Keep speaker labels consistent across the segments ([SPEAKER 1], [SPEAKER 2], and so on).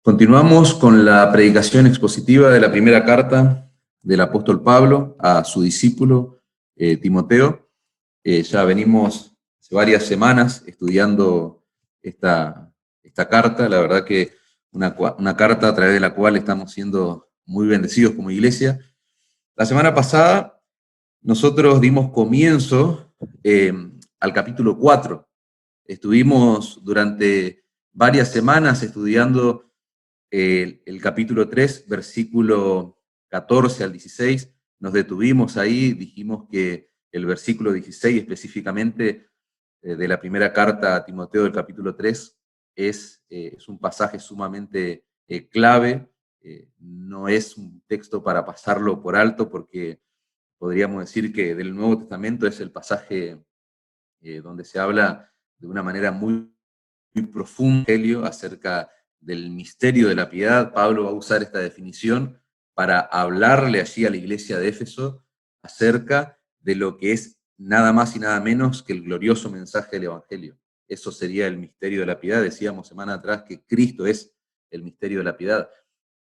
[SPEAKER 1] Continuamos con la predicación expositiva de la primera carta del apóstol Pablo a su discípulo Timoteo. Ya venimos hace varias semanas estudiando esta carta, la verdad que una carta a través de la cual estamos siendo muy bendecidos como iglesia. La semana pasada nosotros dimos comienzo al capítulo 4. Estuvimos durante varias semanas estudiando el capítulo 3, versículo 14 al 16, nos detuvimos ahí, dijimos que el versículo 16 específicamente de la primera carta a Timoteo del capítulo 3 es un pasaje sumamente clave, no es un texto para pasarlo por alto porque podríamos decir que del Nuevo Testamento es el pasaje donde se habla de una manera muy profunda acerca del misterio de la piedad. Pablo va a usar esta definición para hablarle allí a la iglesia de Éfeso acerca de lo que es nada más y nada menos que el glorioso mensaje del Evangelio. Eso sería el misterio de la piedad. Decíamos semana atrás que Cristo es el misterio de la piedad.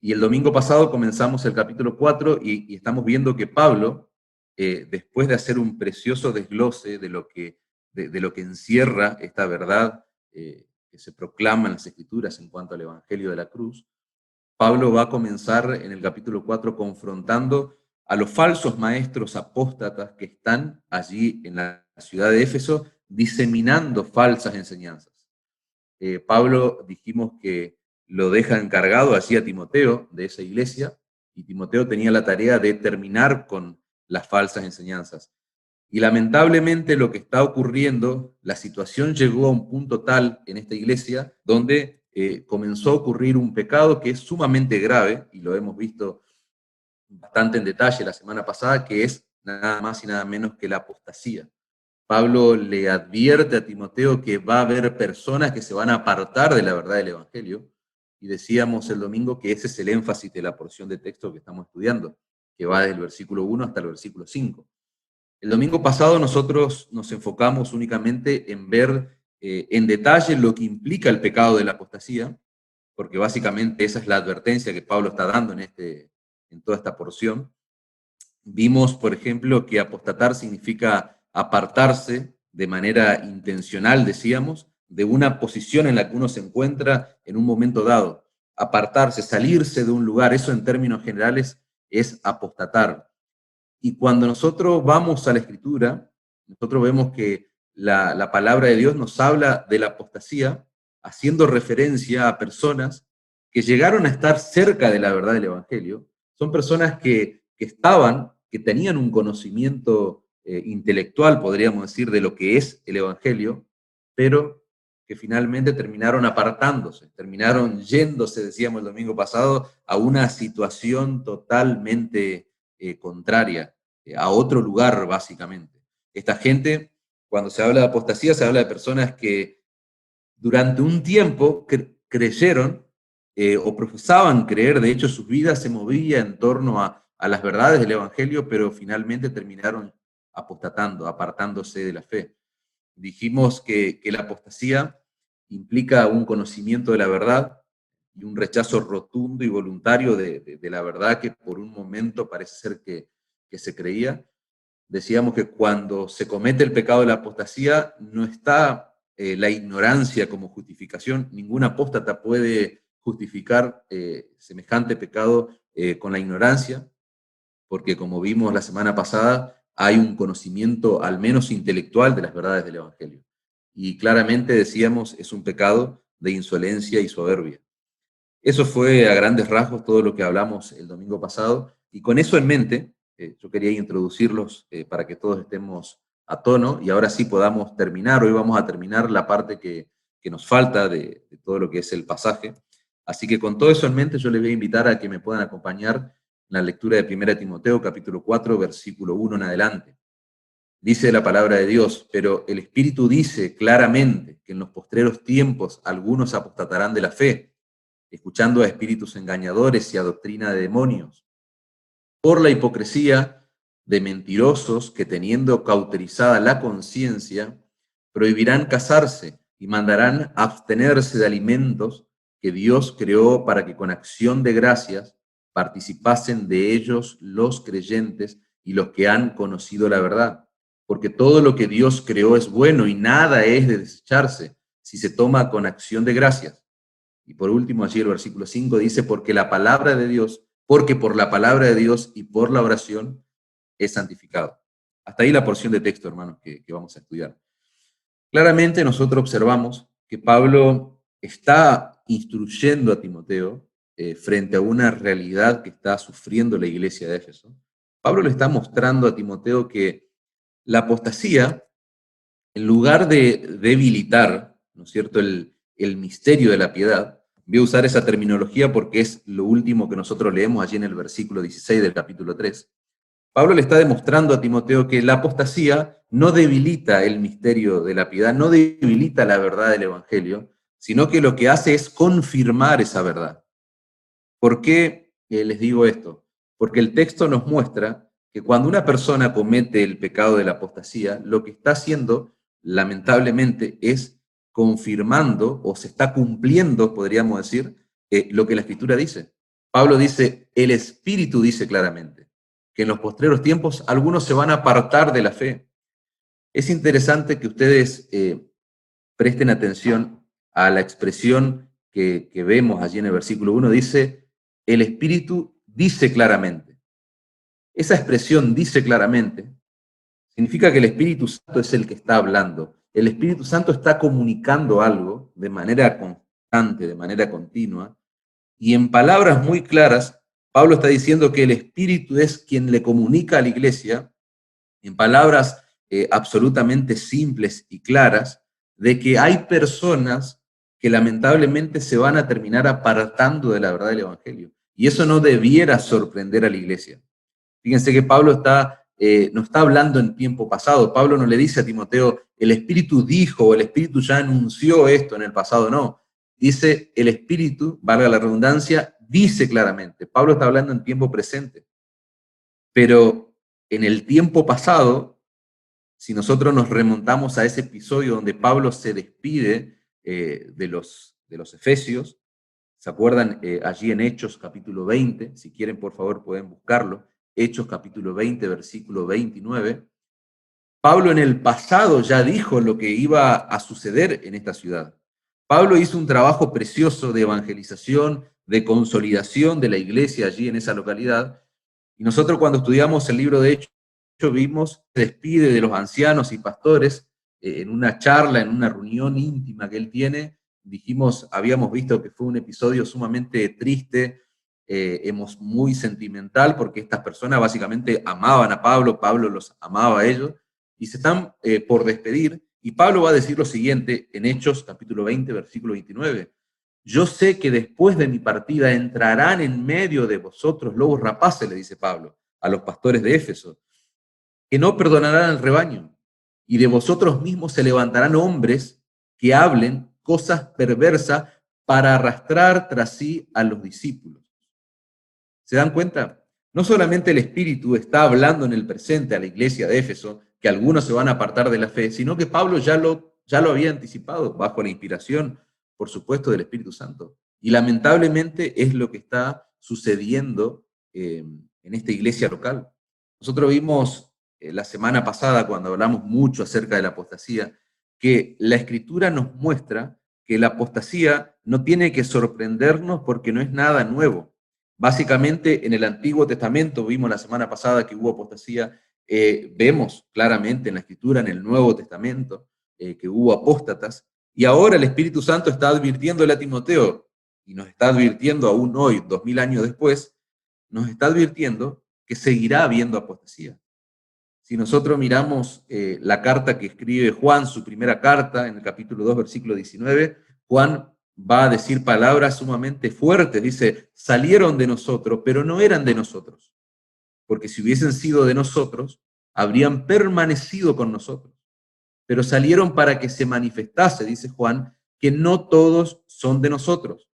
[SPEAKER 1] Y el domingo pasado comenzamos el capítulo 4 y estamos viendo que Pablo, después de hacer un precioso desglose de lo que encierra esta verdad, que se proclama en las Escrituras en cuanto al Evangelio de la cruz, Pablo va a comenzar en el capítulo 4 confrontando a los falsos maestros apóstatas que están allí en la ciudad de Éfeso diseminando falsas enseñanzas. Pablo dijimos que lo deja encargado allí a Timoteo de esa iglesia, y Timoteo tenía la tarea de terminar con las falsas enseñanzas. Y lamentablemente lo que está ocurriendo, la situación llegó a un punto tal en esta iglesia donde comenzó a ocurrir un pecado que es sumamente grave, y lo hemos visto bastante en detalle la semana pasada, que es nada más y nada menos que la apostasía. Pablo le advierte a Timoteo que va a haber personas que se van a apartar de la verdad del Evangelio, y decíamos el domingo que ese es el énfasis de la porción de texto que estamos estudiando, que va desde el versículo 1 hasta el versículo 5. El domingo pasado nosotros nos enfocamos únicamente en ver en detalle lo que implica el pecado de la apostasía, porque básicamente esa es la advertencia que Pablo está dando en toda esta porción. Vimos, por ejemplo, que apostatar significa apartarse de manera intencional, decíamos, de una posición en la que uno se encuentra en un momento dado. Apartarse, salirse de un lugar, eso en términos generales es apostatar. Y cuando nosotros vamos a la Escritura, nosotros vemos que la palabra de Dios nos habla de la apostasía, haciendo referencia a personas que llegaron a estar cerca de la verdad del Evangelio. Son personas que tenían un conocimiento intelectual, podríamos decir, de lo que es el Evangelio, pero que finalmente terminaron apartándose, terminaron yéndose, decíamos el domingo pasado, a una situación totalmente contraria, a otro lugar, básicamente. Esta gente, cuando se habla de apostasía, se habla de personas que durante un tiempo creyeron o profesaban creer, de hecho sus vidas se movían en torno a las verdades del Evangelio, pero finalmente terminaron apostatando, apartándose de la fe. Dijimos que la apostasía implica un conocimiento de la verdad y un rechazo rotundo y voluntario de la verdad que por un momento parece ser que se creía. Decíamos que cuando se comete el pecado de la apostasía no está la ignorancia como justificación. Ningún apóstata puede justificar semejante pecado con la ignorancia, porque como vimos la semana pasada, hay un conocimiento al menos intelectual de las verdades del Evangelio. Y claramente decíamos, es un pecado de insolencia y soberbia. Eso fue a grandes rasgos todo lo que hablamos el domingo pasado, y con eso en mente, yo quería introducirlos para que todos estemos a tono y ahora sí podamos terminar. Hoy vamos a terminar la parte que nos falta de todo lo que es el pasaje. Así que con todo eso en mente, yo les voy a invitar a que me puedan acompañar en la lectura de 1 Timoteo, capítulo 4, versículo 1 en adelante. Dice la palabra de Dios: pero el Espíritu dice claramente que en los postreros tiempos algunos apostatarán de la fe, escuchando a espíritus engañadores y a doctrina de demonios, por la hipocresía de mentirosos que, teniendo cauterizada la conciencia, prohibirán casarse y mandarán abstenerse de alimentos que Dios creó para que con acción de gracias participasen de ellos los creyentes y los que han conocido la verdad. Porque todo lo que Dios creó es bueno y nada es de desecharse si se toma con acción de gracias. Y por último, allí el versículo 5 dice, porque por la palabra de Dios y por la oración es santificado. Hasta ahí la porción de texto, hermanos, que vamos a estudiar. Claramente nosotros observamos que Pablo está instruyendo a Timoteo frente a una realidad que está sufriendo la iglesia de Éfeso. Pablo le está mostrando a Timoteo que la apostasía, en lugar de debilitar, ¿no es cierto?, el misterio de la piedad, voy a usar esa terminología porque es lo último que nosotros leemos allí en el versículo 16 del capítulo 3. Pablo le está demostrando a Timoteo que la apostasía no debilita el misterio de la piedad, no debilita la verdad del Evangelio, sino que lo que hace es confirmar esa verdad. ¿Por qué les digo esto? Porque el texto nos muestra que cuando una persona comete el pecado de la apostasía, lo que está haciendo, lamentablemente, es confirmando o se está cumpliendo, podríamos decir, lo que la Escritura dice. Pablo dice, el Espíritu dice claramente que en los postreros tiempos algunos se van a apartar de la fe. Es interesante que ustedes presten atención a la expresión que vemos allí en el versículo 1, dice, el Espíritu dice claramente. Esa expresión dice claramente significa que el Espíritu Santo es el que está hablando. El Espíritu Santo está comunicando algo de manera constante, de manera continua, y en palabras muy claras, Pablo está diciendo que el Espíritu es quien le comunica a la iglesia, en palabras absolutamente simples y claras, de que hay personas que lamentablemente se van a terminar apartando de la verdad del Evangelio. Y eso no debiera sorprender a la iglesia. Fíjense que Pablo no está hablando en tiempo pasado. Pablo no le dice a Timoteo, el Espíritu dijo, o el Espíritu ya anunció esto en el pasado, no. Dice, el Espíritu, valga la redundancia, dice claramente. Pablo está hablando en tiempo presente. Pero en el tiempo pasado, si nosotros nos remontamos a ese episodio donde Pablo se despide de los efesios, ¿se acuerdan? Allí en Hechos capítulo 20, si quieren por favor pueden buscarlo, Hechos capítulo 20, versículo 29, Pablo en el pasado ya dijo lo que iba a suceder en esta ciudad. Pablo hizo un trabajo precioso de evangelización, de consolidación de la iglesia allí en esa localidad, y nosotros cuando estudiamos el libro de Hechos vimos que se despide de los ancianos y pastores en una charla, en una reunión íntima que él tiene. Habíamos visto que fue un episodio sumamente triste, muy sentimental, porque estas personas básicamente amaban a Pablo, Pablo los amaba a ellos, y se están por despedir, y Pablo va a decir lo siguiente en Hechos capítulo 20, versículo 29. Yo sé que después de mi partida entrarán en medio de vosotros lobos rapaces, le dice Pablo a los pastores de Éfeso, que no perdonarán al rebaño, y de vosotros mismos se levantarán hombres que hablen cosas perversas para arrastrar tras sí a los discípulos. ¿Se dan cuenta? No solamente el Espíritu está hablando en el presente a la iglesia de Éfeso, que algunos se van a apartar de la fe, sino que Pablo ya lo había anticipado bajo la inspiración, por supuesto, del Espíritu Santo. Y lamentablemente es lo que está sucediendo en esta iglesia local. Nosotros vimos la semana pasada, cuando hablamos mucho acerca de la apostasía, que la Escritura nos muestra que la apostasía no tiene que sorprendernos porque no es nada nuevo. Básicamente, en el Antiguo Testamento, vimos la semana pasada que hubo apostasía, vemos claramente en la Escritura, en el Nuevo Testamento, que hubo apóstatas, y ahora el Espíritu Santo está advirtiéndole a Timoteo, y nos está advirtiendo aún hoy, 2000 años después, nos está advirtiendo que seguirá habiendo apostasía. Si nosotros miramos la carta que escribe Juan, su primera carta, en el capítulo 2, versículo 19, Juan va a decir palabras sumamente fuertes. Dice, salieron de nosotros, pero no eran de nosotros. Porque si hubiesen sido de nosotros, habrían permanecido con nosotros. Pero salieron para que se manifestase, dice Juan, que no todos son de nosotros.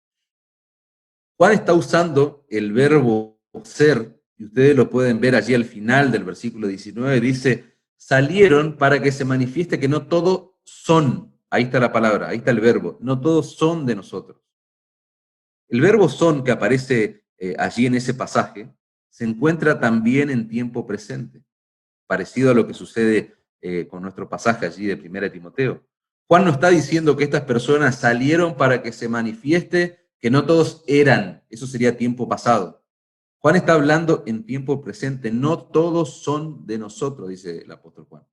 [SPEAKER 1] Juan está usando el verbo ser, y ustedes lo pueden ver allí al final del versículo 19, dice, salieron para que se manifieste que no todos son, ahí está la palabra, ahí está el verbo, no todos son de nosotros. El verbo son que aparece allí en ese pasaje se encuentra también en tiempo presente, parecido a lo que sucede con nuestro pasaje allí de 1 Timoteo. Juan no está diciendo que estas personas salieron para que se manifieste que no todos eran, eso sería tiempo pasado. Juan está hablando en tiempo presente, no todos son de nosotros, dice el apóstol Juan.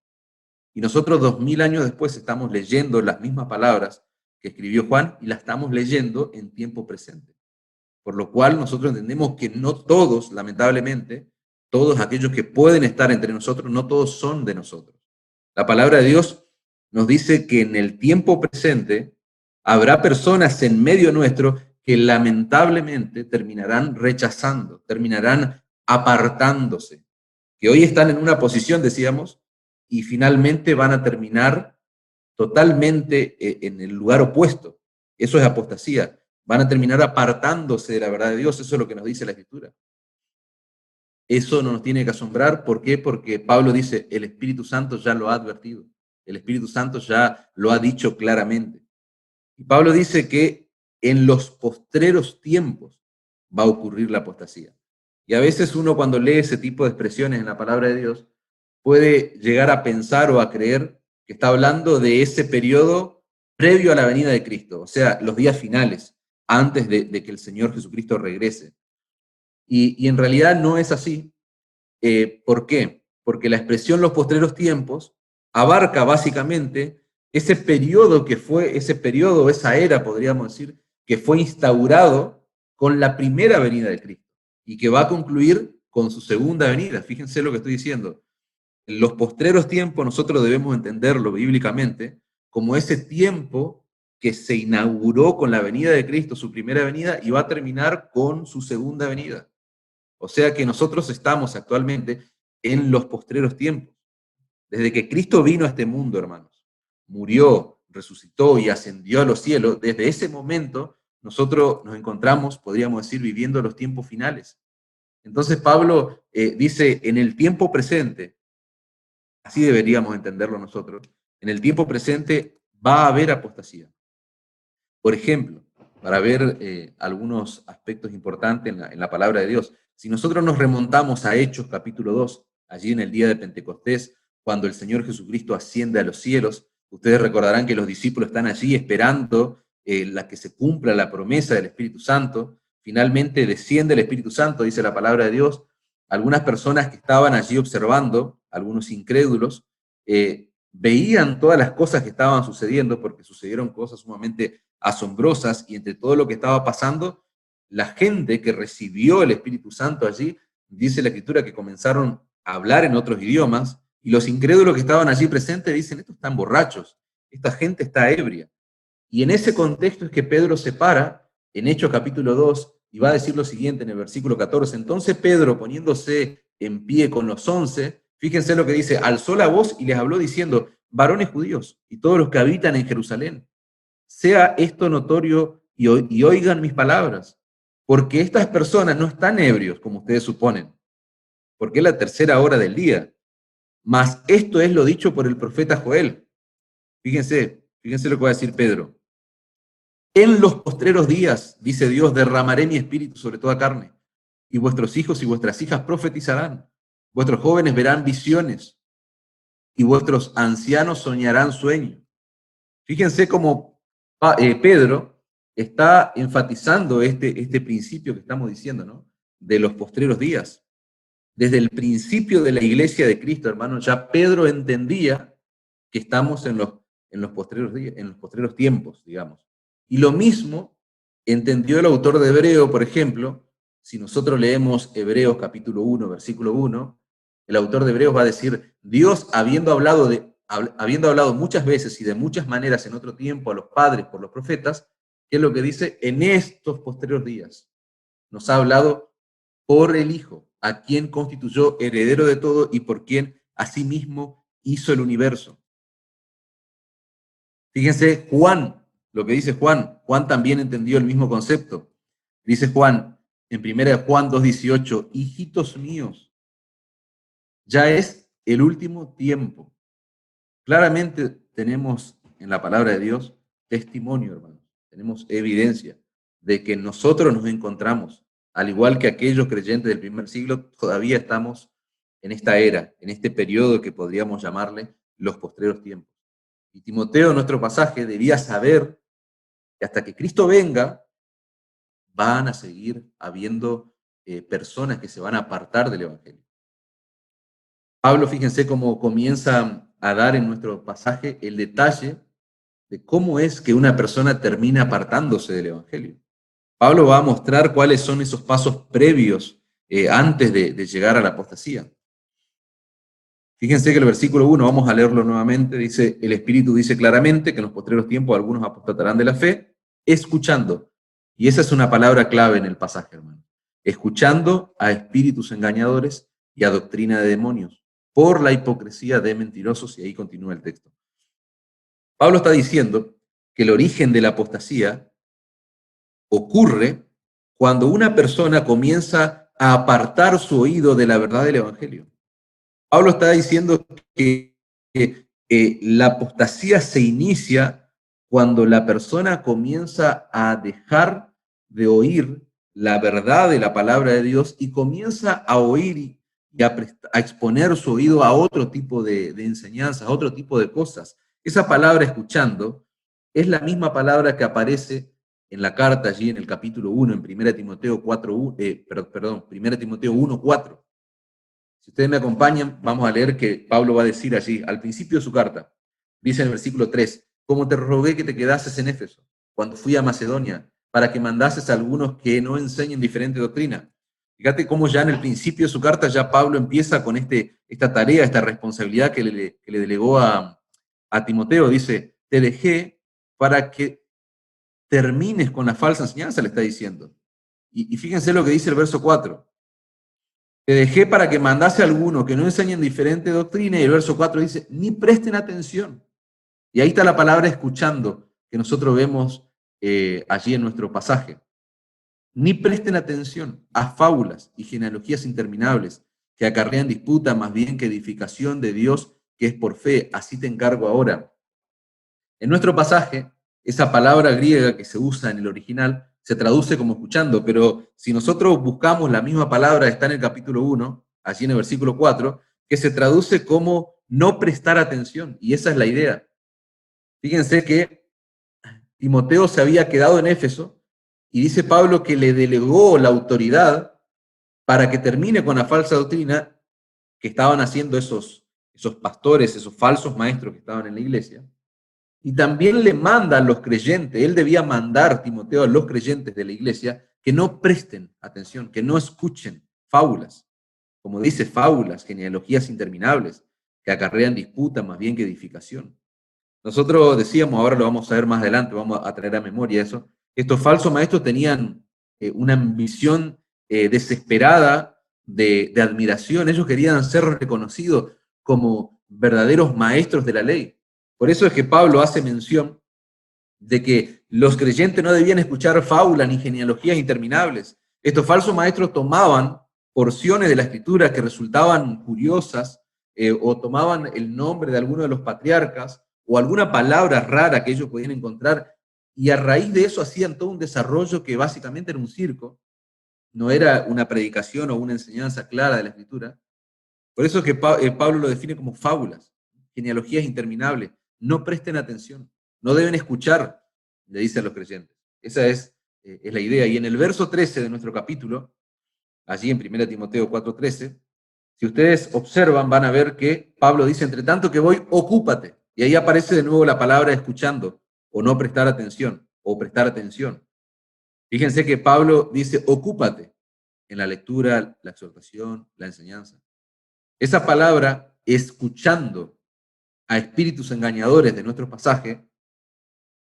[SPEAKER 1] Y nosotros 2000 años después estamos leyendo las mismas palabras que escribió Juan y las estamos leyendo en tiempo presente. Por lo cual nosotros entendemos que no todos, lamentablemente, todos aquellos que pueden estar entre nosotros, no todos son de nosotros. La palabra de Dios nos dice que en el tiempo presente habrá personas en medio nuestro que lamentablemente terminarán rechazando, terminarán apartándose, que hoy están en una posición, decíamos, y finalmente van a terminar totalmente en el lugar opuesto. Eso es apostasía. Van a terminar apartándose de la verdad de Dios. Eso es lo que nos dice la Escritura. Eso no nos tiene que asombrar. ¿Por qué? Porque Pablo dice, el Espíritu Santo ya lo ha advertido. El Espíritu Santo ya lo ha dicho claramente. Y Pablo dice que en los postreros tiempos va a ocurrir la apostasía. Y a veces uno cuando lee ese tipo de expresiones en la palabra de Dios puede llegar a pensar o a creer que está hablando de ese periodo previo a la venida de Cristo, o sea, los días finales, antes de que el Señor Jesucristo regrese. Y en realidad no es así. ¿Por qué? Porque la expresión los postreros tiempos abarca básicamente ese periodo que fue, ese periodo, esa era, podríamos decir, que fue instaurado con la primera venida de Cristo y que va a concluir con su segunda venida. Fíjense lo que estoy diciendo. En los postreros tiempos nosotros debemos entenderlo bíblicamente como ese tiempo que se inauguró con la venida de Cristo, su primera venida, y va a terminar con su segunda venida. O sea que nosotros estamos actualmente en los postreros tiempos. Desde que Cristo vino a este mundo, hermanos, murió, resucitó y ascendió a los cielos, desde ese momento nosotros nos encontramos, podríamos decir, viviendo los tiempos finales. Entonces Pablo dice, en el tiempo presente, así deberíamos entenderlo nosotros, en el tiempo presente va a haber apostasía. Por ejemplo, para ver algunos aspectos importantes en la palabra de Dios, si nosotros nos remontamos a Hechos capítulo 2, allí en el día de Pentecostés, cuando el Señor Jesucristo asciende a los cielos, ustedes recordarán que los discípulos están allí esperando la que se cumpla la promesa del Espíritu Santo. Finalmente desciende el Espíritu Santo, dice la palabra de Dios. Algunas personas que estaban allí observando, algunos incrédulos, veían todas las cosas que estaban sucediendo, porque sucedieron cosas sumamente asombrosas, y entre todo lo que estaba pasando, la gente que recibió el Espíritu Santo allí, dice la Escritura que comenzaron a hablar en otros idiomas, y los incrédulos que estaban allí presentes dicen, estos están borrachos, esta gente está ebria. Y en ese contexto es que Pedro se para en Hechos capítulo 2 y va a decir lo siguiente en el versículo 14. Entonces Pedro, poniéndose en pie con los 11, fíjense lo que dice, alzó la voz y les habló diciendo, varones judíos y todos los que habitan en Jerusalén, sea esto notorio y oigan mis palabras, porque estas personas no están ebrios como ustedes suponen, porque es la tercera hora del día, mas esto es lo dicho por el profeta Joel. Fíjense lo que va a decir Pedro. En los postreros días, dice Dios, derramaré mi espíritu sobre toda carne, y vuestros hijos y vuestras hijas profetizarán, vuestros jóvenes verán visiones, y vuestros ancianos soñarán sueños. Fíjense cómo Pedro está enfatizando este principio que estamos diciendo, ¿no? De los postreros días. Desde el principio de la iglesia de Cristo, hermanos, ya Pedro entendía que estamos en los postreros días, en los postreros tiempos, digamos. Y lo mismo entendió el autor de Hebreo, por ejemplo, si nosotros leemos Hebreos capítulo 1, versículo 1, el autor de Hebreos va a decir, Dios habiendo hablado muchas veces y de muchas maneras en otro tiempo a los padres por los profetas, ¿qué es lo que dice? En estos posteriores días nos ha hablado por el Hijo, a quien constituyó heredero de todo y por quien asimismo hizo el universo. Fíjense Juan, lo que dice Juan. Juan también entendió el mismo concepto. Dice Juan, en 1 Juan 2:18, hijitos míos, ya es el último tiempo. Claramente tenemos en la palabra de Dios testimonio, hermanos. Tenemos evidencia. de que nosotros nos encontramos, al igual que aquellos creyentes del primer siglo, todavía estamos en esta era, en este periodo que podríamos llamarle los postreros tiempos. Y Timoteo, en nuestro pasaje, debía saber que hasta que Cristo venga, van a seguir habiendo personas que se van a apartar del Evangelio. Pablo, fíjense cómo comienza a dar en nuestro pasaje el detalle de cómo es que una persona termina apartándose del Evangelio. Pablo va a mostrar cuáles son esos pasos previos antes de llegar a la apostasía. Fíjense que el versículo 1, vamos a leerlo nuevamente, dice, el Espíritu dice claramente que en los postreros tiempos algunos apostatarán de la fe, escuchando. Y esa es una palabra clave en el pasaje, hermano. Escuchando a espíritus engañadores y a doctrina de demonios, por la hipocresía de mentirosos, y ahí continúa el texto. Pablo está diciendo que el origen de la apostasía ocurre cuando una persona comienza a apartar su oído de la verdad del Evangelio. Pablo está diciendo que la apostasía se inicia cuando la persona comienza a dejar de oír la verdad de la palabra de Dios y comienza a oír y a exponer su oído a otro tipo de enseñanzas, a otro tipo de cosas. Esa palabra escuchando es la misma palabra que aparece en la carta allí en el capítulo 1, en 1 Timoteo 4, 1 Timoteo 1, 4. Si ustedes me acompañan, vamos a leer que Pablo va a decir allí, al principio de su carta, dice en el versículo 3, como te rogué que te quedases en Éfeso, cuando fui a Macedonia, para que mandases a algunos que no enseñen diferente doctrina. Fíjate cómo ya en el principio de su carta ya Pablo empieza con esta tarea, esta responsabilidad que le delegó a Timoteo. Dice, te dejé para que termines con la falsa enseñanza, le está diciendo. Y fíjense lo que dice el verso 4. Te dejé para que mandase a alguno que no enseñen diferente doctrina, y el verso 4 dice, ni presten atención. Y ahí está la palabra escuchando, que nosotros vemos allí en nuestro pasaje. Ni presten atención a fábulas y genealogías interminables que acarrean disputa más bien que edificación de Dios, que es por fe. Así te encargo ahora. En nuestro pasaje, esa palabra griega que se usa en el original se traduce como escuchando, pero si nosotros buscamos la misma palabra, está en el capítulo 1, allí en el versículo 4, que se traduce como no prestar atención, y esa es la idea. Fíjense que Timoteo se había quedado en Éfeso, y dice Pablo que le delegó la autoridad para que termine con la falsa doctrina que estaban haciendo esos pastores, esos falsos maestros que estaban en la iglesia. Y también le manda a los creyentes, él debía mandar, Timoteo, a los creyentes de la iglesia que no presten atención, que no escuchen fábulas, como dice, fábulas, genealogías interminables, que acarrean disputa más bien que edificación. Nosotros decíamos, ahora lo vamos a ver más adelante, vamos a traer a memoria eso, estos falsos maestros tenían una ambición desesperada de admiración, ellos querían ser reconocidos como verdaderos maestros de la ley. Por eso es que Pablo hace mención de que los creyentes no debían escuchar fábulas ni genealogías interminables. Estos falsos maestros tomaban porciones de la escritura que resultaban curiosas o tomaban el nombre de alguno de los patriarcas o alguna palabra rara que ellos podían encontrar y a raíz de eso hacían todo un desarrollo que básicamente era un circo, no era una predicación o una enseñanza clara de la escritura. Por eso es que Pablo lo define como fábulas, genealogías interminables. No presten atención, no deben escuchar, le dice a los creyentes. Esa es la idea. Y en el verso 13 de nuestro capítulo, allí en 1 Timoteo 4:13, si ustedes observan, van a ver que Pablo dice, entre tanto que voy, ocúpate. Y ahí aparece de nuevo la palabra escuchando, o no prestar atención, o prestar atención. Fíjense que Pablo dice, ocúpate en la lectura, la exhortación, la enseñanza. Esa palabra, escuchando a espíritus engañadores de nuestro pasaje,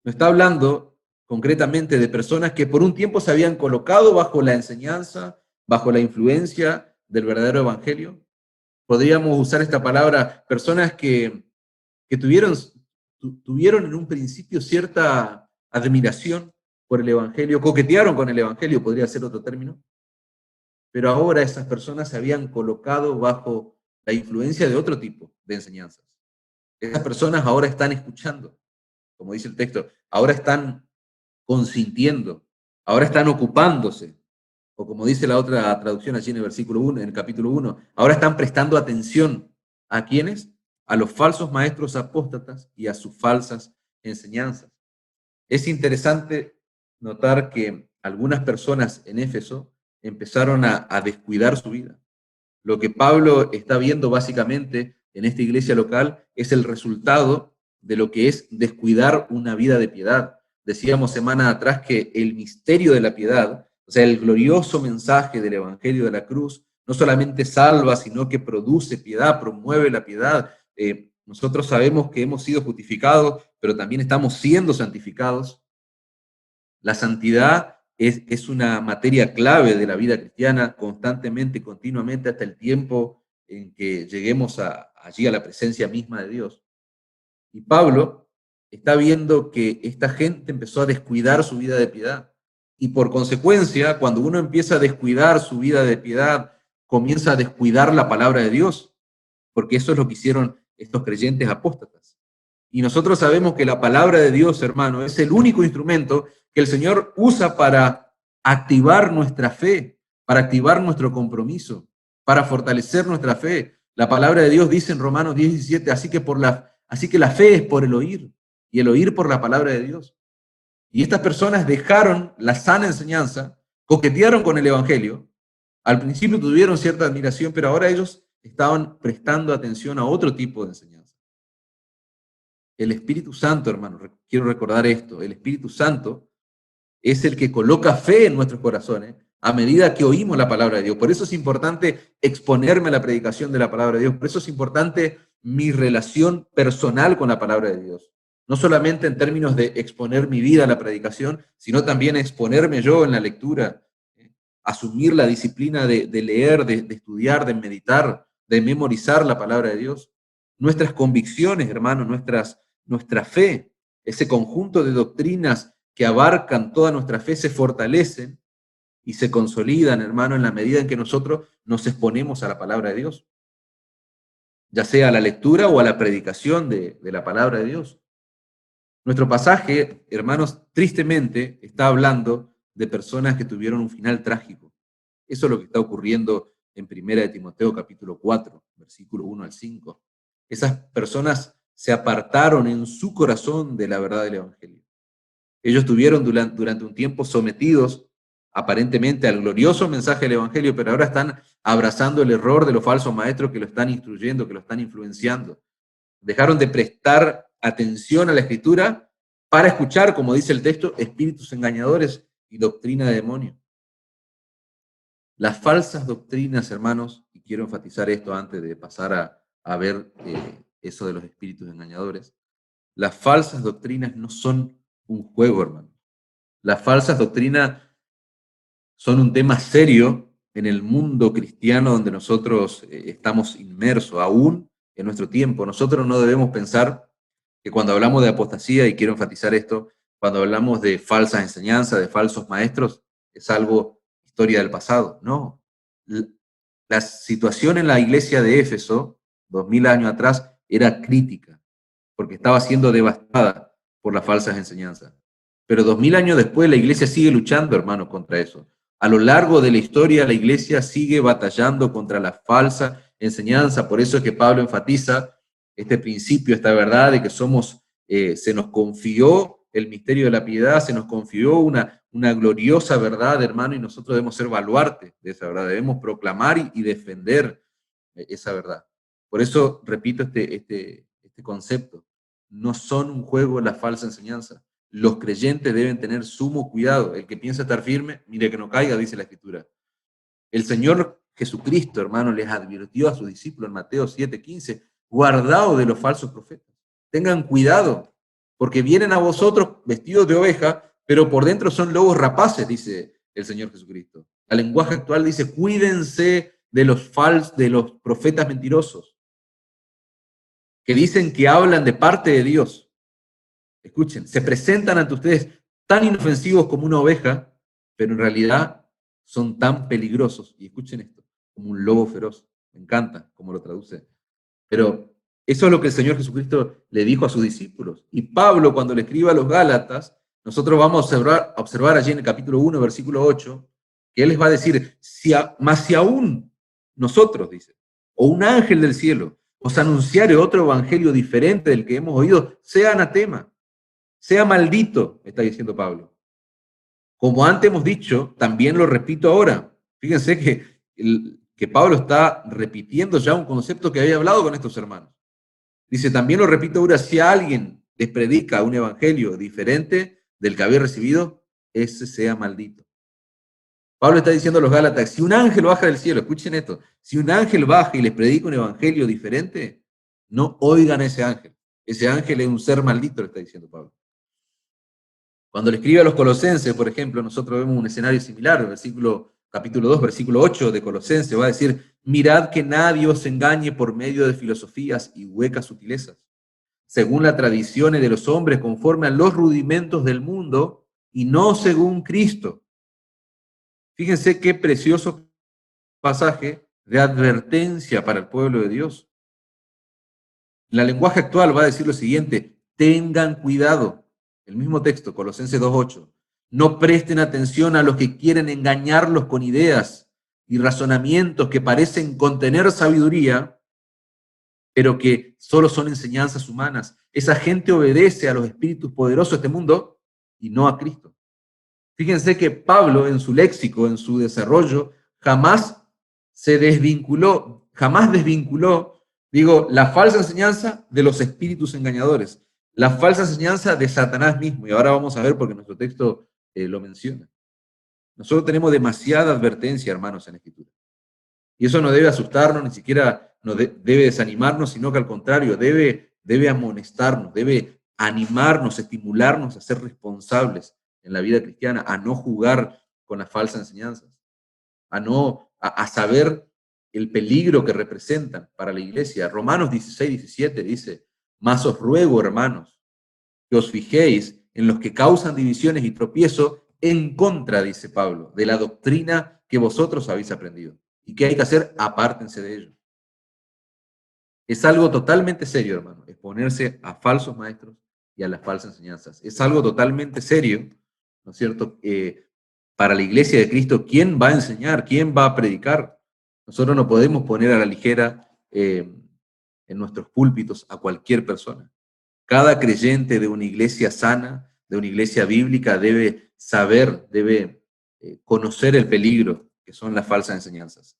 [SPEAKER 1] nos está hablando concretamente de personas que por un tiempo se habían colocado bajo la enseñanza, bajo la influencia del verdadero evangelio. Podríamos usar esta palabra, personas que tuvieron en un principio cierta admiración por el evangelio, coquetearon con el evangelio, podría ser otro término, pero ahora esas personas se habían colocado bajo la influencia de otro tipo de enseñanzas. Esas personas ahora están escuchando, como dice el texto, ahora están consintiendo, ahora están ocupándose, o como dice la otra traducción allí en el versículo 1, en el capítulo 1, ahora están prestando atención. ¿A quiénes? A los falsos maestros apóstatas y a sus falsas enseñanzas. Es interesante notar que algunas personas en Éfeso empezaron a descuidar su vida. Lo que Pablo está viendo básicamente en esta iglesia local es el resultado de lo que es descuidar una vida de piedad. Decíamos semana atrás que el misterio de la piedad, o sea, el glorioso mensaje del Evangelio de la cruz, no solamente salva, sino que produce piedad, promueve la piedad. Nosotros sabemos que hemos sido justificados, pero también estamos siendo santificados. La santidad es una materia clave de la vida cristiana constantemente, continuamente, hasta el tiempo en que lleguemos allí a la presencia misma de Dios. Y Pablo está viendo que esta gente empezó a descuidar su vida de piedad. Y por consecuencia, cuando uno empieza a descuidar su vida de piedad, comienza a descuidar la palabra de Dios, porque eso es lo que hicieron estos creyentes apóstatas. Y nosotros sabemos que la palabra de Dios, hermano, es el único instrumento que el Señor usa para activar nuestra fe, para activar nuestro compromiso, para fortalecer nuestra fe. La palabra de Dios dice en Romanos 10:17, así que la fe es por el oír, y el oír por la palabra de Dios. Y estas personas dejaron la sana enseñanza, coquetearon con el Evangelio. Al principio tuvieron cierta admiración, pero ahora ellos estaban prestando atención a otro tipo de enseñanza. El Espíritu Santo, hermano, quiero recordar esto, el Espíritu Santo es el que coloca fe en nuestros corazones a medida que oímos la palabra de Dios. Por eso es importante exponerme a la predicación de la palabra de Dios. Por eso es importante mi relación personal con la palabra de Dios. No solamente en términos de exponer mi vida a la predicación, sino también exponerme yo en la lectura, asumir la disciplina de leer, de estudiar, de meditar, de memorizar la palabra de Dios. Nuestras convicciones, hermano, nuestra fe, ese conjunto de doctrinas que abarcan toda nuestra fe, se fortalecen y se consolidan, hermano, en la medida en que nosotros nos exponemos a la palabra de Dios, ya sea a la lectura o a la predicación de la palabra de Dios. Nuestro pasaje, hermanos, tristemente está hablando de personas que tuvieron un final trágico. Eso es lo que está ocurriendo en 1 de Timoteo capítulo 4, versículo 1 al 5. Esas personas se apartaron en su corazón de la verdad del Evangelio. Ellos estuvieron durante un tiempo sometidos aparentemente al glorioso mensaje del Evangelio, pero ahora están abrazando el error de los falsos maestros que lo están instruyendo, que lo están influenciando. Dejaron de prestar atención a la Escritura para escuchar, como dice el texto, espíritus engañadores y doctrina de demonios. Las falsas doctrinas, hermanos, y quiero enfatizar esto antes de pasar a ver eso de los espíritus engañadores, las falsas doctrinas no son un juego, hermano. Las falsas doctrinas son un tema serio en el mundo cristiano donde nosotros estamos inmersos, aún en nuestro tiempo. Nosotros no debemos pensar que cuando hablamos de apostasía, y quiero enfatizar esto, cuando hablamos de falsas enseñanzas, de falsos maestros, es algo historia del pasado. No. La situación en la iglesia de Éfeso, 2000 años atrás, era crítica, porque estaba siendo devastada por las falsas enseñanzas. Pero 2000 años después la iglesia sigue luchando, hermanos, contra eso. A lo largo de la historia la iglesia sigue batallando contra la falsa enseñanza. Por eso es que Pablo enfatiza este principio, esta verdad de que se nos confió el misterio de la piedad, se nos confió una gloriosa verdad, hermano, y nosotros debemos ser baluarte de esa verdad, debemos proclamar y defender esa verdad. Por eso repito este concepto. No son un juego la falsa enseñanza. Los creyentes deben tener sumo cuidado. El que piensa estar firme, mire que no caiga, dice la Escritura. El Señor Jesucristo, hermano, les advirtió a sus discípulos en Mateo 7:15, guardaos de los falsos profetas. Tengan cuidado, porque vienen a vosotros vestidos de oveja, pero por dentro son lobos rapaces, dice el Señor Jesucristo. El lenguaje actual dice, cuídense de los profetas mentirosos, que dicen que hablan de parte de Dios. Escuchen, se presentan ante ustedes tan inofensivos como una oveja, pero en realidad son tan peligrosos, y escuchen esto, como un lobo feroz. Me encanta cómo lo traduce. Pero eso es lo que el Señor Jesucristo le dijo a sus discípulos. Y Pablo, cuando le escribe a los Gálatas, Nosotros vamos a observar allí en el capítulo 1, versículo 8, que Él les va a decir, mas si aún nosotros, dice, o un ángel del cielo, os anunciare otro evangelio diferente del que hemos oído, sea anatema, sea maldito, está diciendo Pablo. Como antes hemos dicho, también lo repito ahora. Fíjense que Pablo está repitiendo ya un concepto que había hablado con estos hermanos. Dice, también lo repito ahora, si alguien les predica un evangelio diferente del que había recibido, ese sea maldito. Pablo está diciendo a los Gálatas, si un ángel baja del cielo, escuchen esto, si un ángel baja y les predica un evangelio diferente, no oigan a ese ángel. Ese ángel es un ser maldito, le está diciendo Pablo. Cuando le escribe a los colosenses, por ejemplo, nosotros vemos un escenario similar, capítulo 2, versículo 8 de Colosenses, va a decir, mirad que nadie os engañe por medio de filosofías y huecas sutilezas, según las tradiciones de los hombres, conforme a los rudimentos del mundo, y no según Cristo. Fíjense qué precioso pasaje de advertencia para el pueblo de Dios. La lenguaje actual va a decir lo siguiente, tengan cuidado. El mismo texto, Colosenses 2:8. No presten atención a los que quieren engañarlos con ideas y razonamientos que parecen contener sabiduría, pero que solo son enseñanzas humanas. Esa gente obedece a los espíritus poderosos de este mundo y no a Cristo. Fíjense que Pablo en su léxico, en su desarrollo, jamás desvinculó, la falsa enseñanza de los espíritus engañadores, la falsa enseñanza de Satanás mismo, y ahora vamos a ver porque nuestro texto lo menciona. Nosotros tenemos demasiada advertencia, hermanos, en la Escritura. Y eso no debe asustarnos, ni siquiera debe desanimarnos, sino que al contrario, debe amonestarnos, debe animarnos, estimularnos a ser responsables en la vida cristiana, a no jugar con las falsas enseñanzas, a saber el peligro que representan para la iglesia. Romanos 16:17 dice, mas os ruego, hermanos, que os fijéis en los que causan divisiones y tropiezo en contra, dice Pablo, de la doctrina que vosotros habéis aprendido. ¿Y qué hay que hacer? Apártense de ello. Es algo totalmente serio, hermano, exponerse a falsos maestros y a las falsas enseñanzas. Es algo totalmente serio, ¿no es cierto? Para la iglesia de Cristo, ¿quién va a enseñar? ¿Quién va a predicar? Nosotros no podemos poner a la ligera en nuestros púlpitos a cualquier persona. Cada creyente de una iglesia sana, de una iglesia bíblica, debe saber, debe conocer el peligro que son las falsas enseñanzas.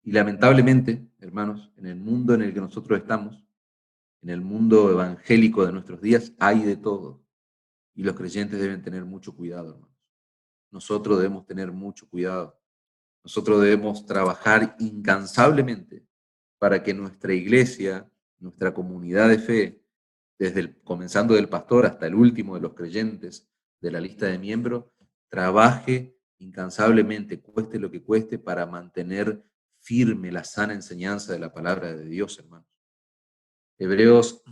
[SPEAKER 1] Y lamentablemente, hermanos, en el mundo en el que nosotros estamos, en el mundo evangélico de nuestros días, hay de todo. Y los creyentes deben tener mucho cuidado, hermanos. Nosotros debemos tener mucho cuidado. Nosotros debemos trabajar incansablemente para que nuestra iglesia, nuestra comunidad de fe, comenzando del pastor hasta el último de los creyentes de la lista de miembros, trabaje incansablemente, cueste lo que cueste, para mantener firme la sana enseñanza de la palabra de Dios, hermanos. Hebreos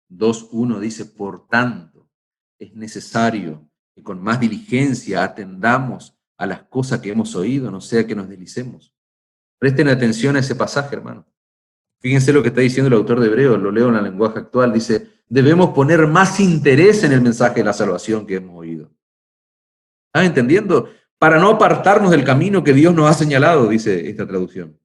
[SPEAKER 1] 2:1 dice, por tanto, es necesario que con más diligencia atendamos a las cosas que hemos oído, no sea que nos deslicemos. Presten atención a ese pasaje, hermano. Fíjense lo que está diciendo el autor de Hebreos, lo leo en el lenguaje actual, dice, debemos poner más interés en el mensaje de la salvación que hemos oído. ¿Están entendiendo? Para no apartarnos del camino que Dios nos ha señalado, dice esta traducción.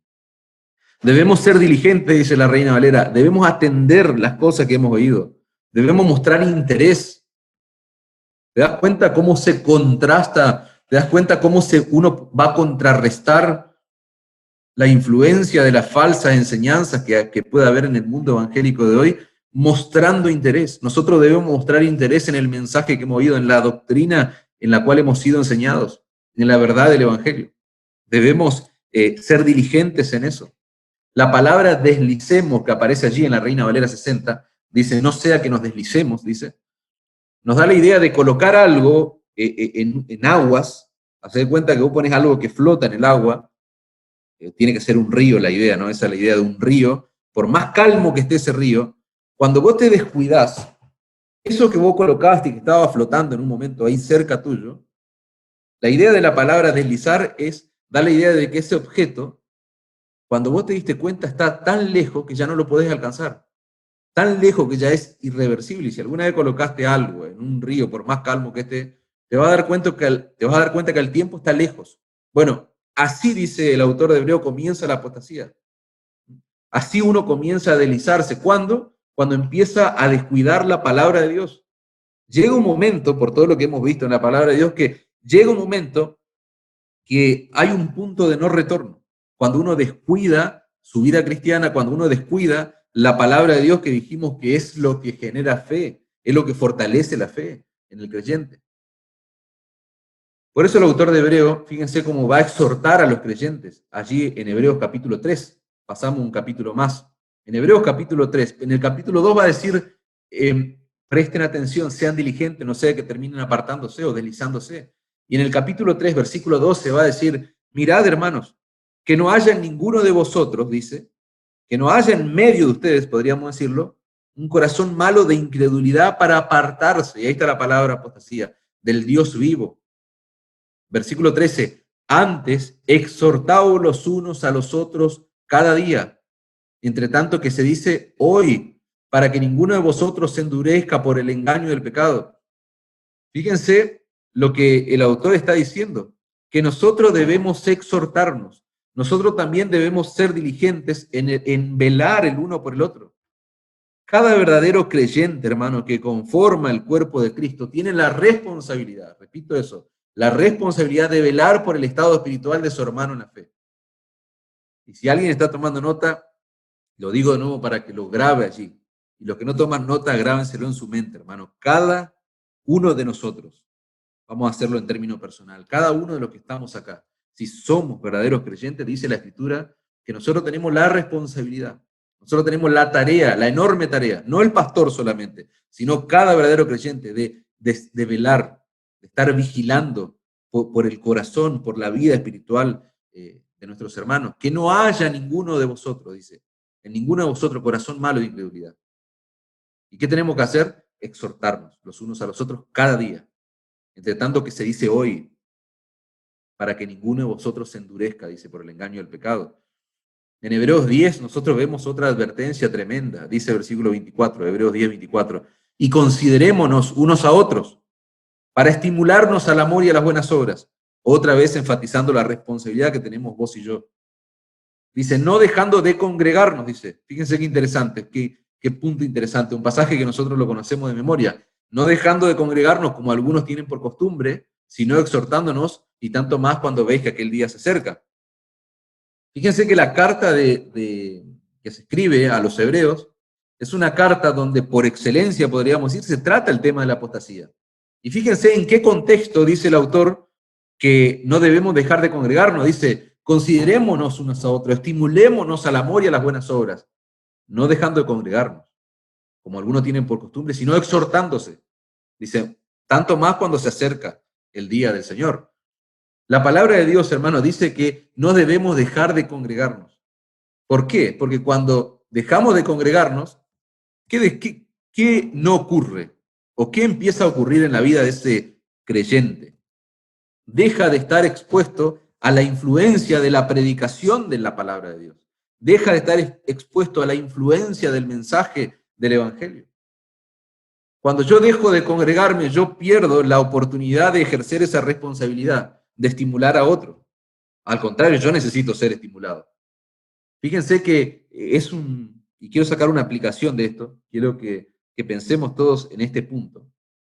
[SPEAKER 1] Debemos ser diligentes, dice la Reina Valera, debemos atender las cosas que hemos oído, debemos mostrar interés. ¿Te das cuenta cómo se contrasta? ¿Te das cuenta cómo uno va a contrarrestar la influencia de las falsas enseñanzas que puede haber en el mundo evangélico de hoy? Mostrando interés. Nosotros debemos mostrar interés en el mensaje que hemos oído, en la doctrina en la cual hemos sido enseñados, en la verdad del evangelio. Debemos ser diligentes en eso. La palabra deslicemos, que aparece allí en la Reina Valera 60, dice, no sea que nos deslicemos, dice, nos da la idea de colocar algo en aguas. Haced cuenta que vos pones algo que flota en el agua, tiene que ser un río la idea, ¿no? Esa es la idea de un río. Por más calmo que esté ese río, cuando vos te descuidás, eso que vos colocaste y que estaba flotando en un momento ahí cerca tuyo, la idea de la palabra deslizar da la idea de que ese objeto, cuando vos te diste cuenta, está tan lejos que ya no lo podés alcanzar. tan lejos que ya es irreversible. Y si alguna vez colocaste algo en un río, por más calmo que esté, te vas a dar cuenta que el tiempo está lejos. Bueno, así dice el autor de Hebreo, comienza la apostasía. Así uno comienza a deslizarse. ¿Cuándo? Cuando empieza a descuidar la palabra de Dios. Llega un momento, por todo lo que hemos visto en la palabra de Dios, que llega un momento que hay un punto de no retorno. Cuando uno descuida su vida cristiana, cuando uno descuida la palabra de Dios, que dijimos que es lo que genera fe, es lo que fortalece la fe en el creyente. Por eso el autor de Hebreo, fíjense cómo va a exhortar a los creyentes, allí en Hebreos capítulo 3, pasamos un capítulo más, en Hebreos capítulo 3, en el capítulo 2 va a decir, presten atención, sean diligentes, no sea que terminen apartándose o deslizándose. Y en el capítulo 3, versículo 12 va a decir, mirad hermanos, que no haya en ninguno de vosotros, dice, que no haya en medio de ustedes, podríamos decirlo, un corazón malo de incredulidad para apartarse, y ahí está la palabra apostasía, del Dios vivo. Versículo 13, antes exhortaos los unos a los otros cada día, entre tanto que se dice hoy, para que ninguno de vosotros se endurezca por el engaño del pecado. Fíjense lo que el autor está diciendo, que nosotros debemos exhortarnos, nosotros también debemos ser diligentes en velar el uno por el otro. Cada verdadero creyente, hermano, que conforma el cuerpo de Cristo, tiene la responsabilidad, repito eso, la responsabilidad de velar por el estado espiritual de su hermano en la fe. Y si alguien está tomando nota, lo digo de nuevo para que lo grabe allí. Y los que no toman nota, grábenselo en su mente, hermano. Cada uno de nosotros, vamos a hacerlo en términos personal, cada uno de los que estamos acá, si somos verdaderos creyentes, dice la Escritura, que nosotros tenemos la responsabilidad, nosotros tenemos la tarea, la enorme tarea, no el pastor solamente, sino cada verdadero creyente de velar, de estar vigilando por el corazón, por la vida espiritual de nuestros hermanos. Que no haya ninguno de vosotros, dice, en ninguno de vosotros corazón malo de incredulidad. ¿Y qué tenemos que hacer? Exhortarnos los unos a los otros cada día. Entre tanto que se dice hoy, para que ninguno de vosotros se endurezca, dice, por el engaño del pecado. En Hebreos 10 nosotros vemos otra advertencia tremenda, dice el versículo 24, Hebreos 10, 24, y considerémonos unos a otros para estimularnos al amor y a las buenas obras, otra vez enfatizando la responsabilidad que tenemos vos y yo. Dice, no dejando de congregarnos, dice, fíjense qué interesante, qué punto interesante, un pasaje que nosotros lo conocemos de memoria, no dejando de congregarnos como algunos tienen por costumbre, sino exhortándonos, y tanto más cuando veis que aquel día se acerca. Fíjense que la carta que se escribe a los hebreos es una carta donde por excelencia, podríamos decir, se trata el tema de la apostasía. Y fíjense en qué contexto dice el autor que no debemos dejar de congregarnos. Dice, considerémonos unos a otros, estimulémonos al amor y a las buenas obras, no dejando de congregarnos, como algunos tienen por costumbre, sino exhortándose. Dice, tanto más cuando se acerca el día del Señor. La palabra de Dios, hermano, dice que no debemos dejar de congregarnos. ¿Por qué? Porque cuando dejamos de congregarnos, ¿qué no ocurre? ¿O qué empieza a ocurrir en la vida de ese creyente? Deja de estar expuesto a la influencia de la predicación de la palabra de Dios. Deja de estar expuesto a la influencia del mensaje del Evangelio. Cuando yo dejo de congregarme, yo pierdo la oportunidad de ejercer esa responsabilidad, de estimular a otro. Al contrario, yo necesito ser estimulado. Fíjense que y quiero sacar una aplicación de esto, quiero que pensemos todos en este punto.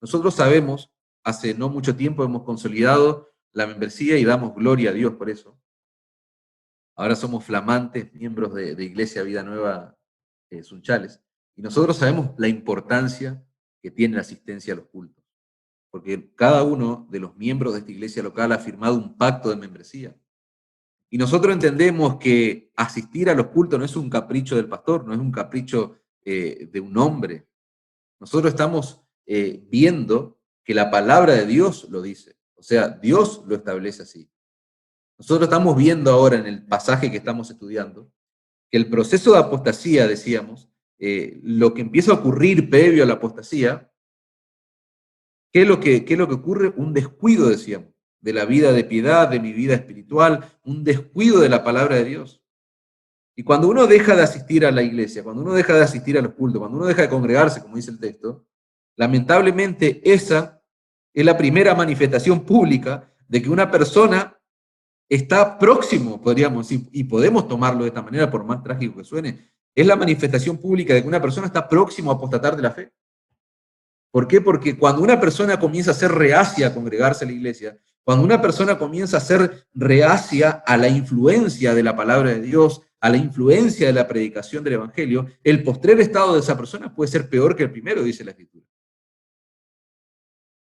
[SPEAKER 1] Nosotros sabemos, hace no mucho tiempo hemos consolidado la membresía y damos gloria a Dios por eso. Ahora somos flamantes miembros de Iglesia Vida Nueva Sunchales, y nosotros sabemos la importancia que tiene la asistencia a los cultos, porque cada uno de los miembros de esta iglesia local ha firmado un pacto de membresía. Y nosotros entendemos que asistir a los cultos no es un capricho del pastor, no es un capricho de un hombre. Nosotros estamos viendo que la palabra de Dios lo dice. O sea, Dios lo establece así. Nosotros estamos viendo ahora en el pasaje que estamos estudiando que el proceso de apostasía, decíamos, lo que empieza a ocurrir previo a la apostasía, ¿qué es lo que ocurre? Un descuido, decíamos, de la vida de piedad, de mi vida espiritual, un descuido de la palabra de Dios. Y cuando uno deja de asistir a la iglesia, cuando uno deja de asistir a los cultos, cuando uno deja de congregarse, como dice el texto, lamentablemente esa es la primera manifestación pública de que una persona está próximo, podríamos decir, y podemos tomarlo de esta manera, por más trágico que suene, es la manifestación pública de que una persona está próximo a apostatar de la fe. ¿Por qué? Porque cuando una persona comienza a ser reacia a congregarse a la iglesia, cuando una persona comienza a ser reacia a la influencia de la palabra de Dios, a la influencia de la predicación del evangelio, el postrer estado de esa persona puede ser peor que el primero, dice la Escritura.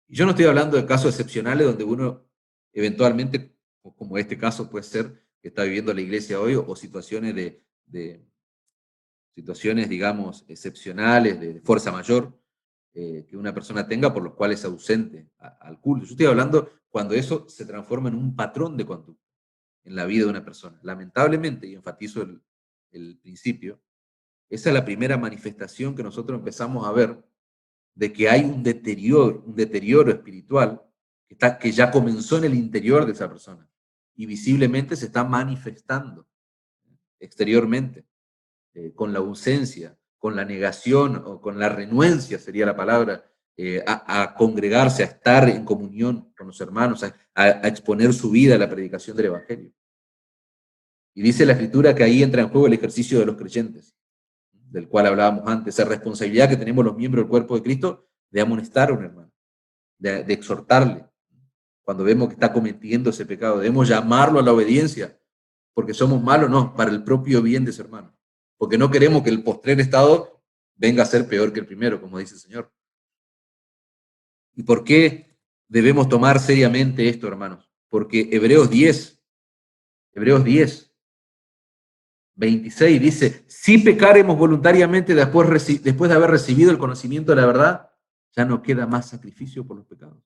[SPEAKER 1] Y yo no estoy hablando de casos excepcionales donde uno eventualmente, como este caso puede ser que está viviendo la iglesia hoy, o situaciones situaciones, digamos, excepcionales, de fuerza mayor, que una persona tenga por los cuales es ausente al culto. Yo estoy hablando cuando eso se transforma en un patrón de conducta en la vida de una persona. Lamentablemente, y enfatizo el principio, esa es la primera manifestación que nosotros empezamos a ver de que hay un deterioro espiritual que ya comenzó en el interior de esa persona y visiblemente se está manifestando exteriormente, con la ausencia, con la negación o con la renuencia, sería la palabra, a congregarse, a estar en comunión con los hermanos, a exponer su vida a la predicación del Evangelio. Y dice la Escritura que ahí entra en juego el ejercicio de los creyentes, del cual hablábamos antes, esa responsabilidad que tenemos los miembros del cuerpo de Cristo de amonestar a un hermano, de exhortarle. Cuando vemos que está cometiendo ese pecado, debemos llamarlo a la obediencia, porque somos malos, no, para el propio bien de ese hermano. Porque no queremos que el postrer estado venga a ser peor que el primero, como dice el Señor. ¿Y por qué debemos tomar seriamente esto, hermanos? Porque Hebreos 10, 26 dice, si pecaremos voluntariamente después de haber recibido el conocimiento de la verdad, ya no queda más sacrificio por los pecados.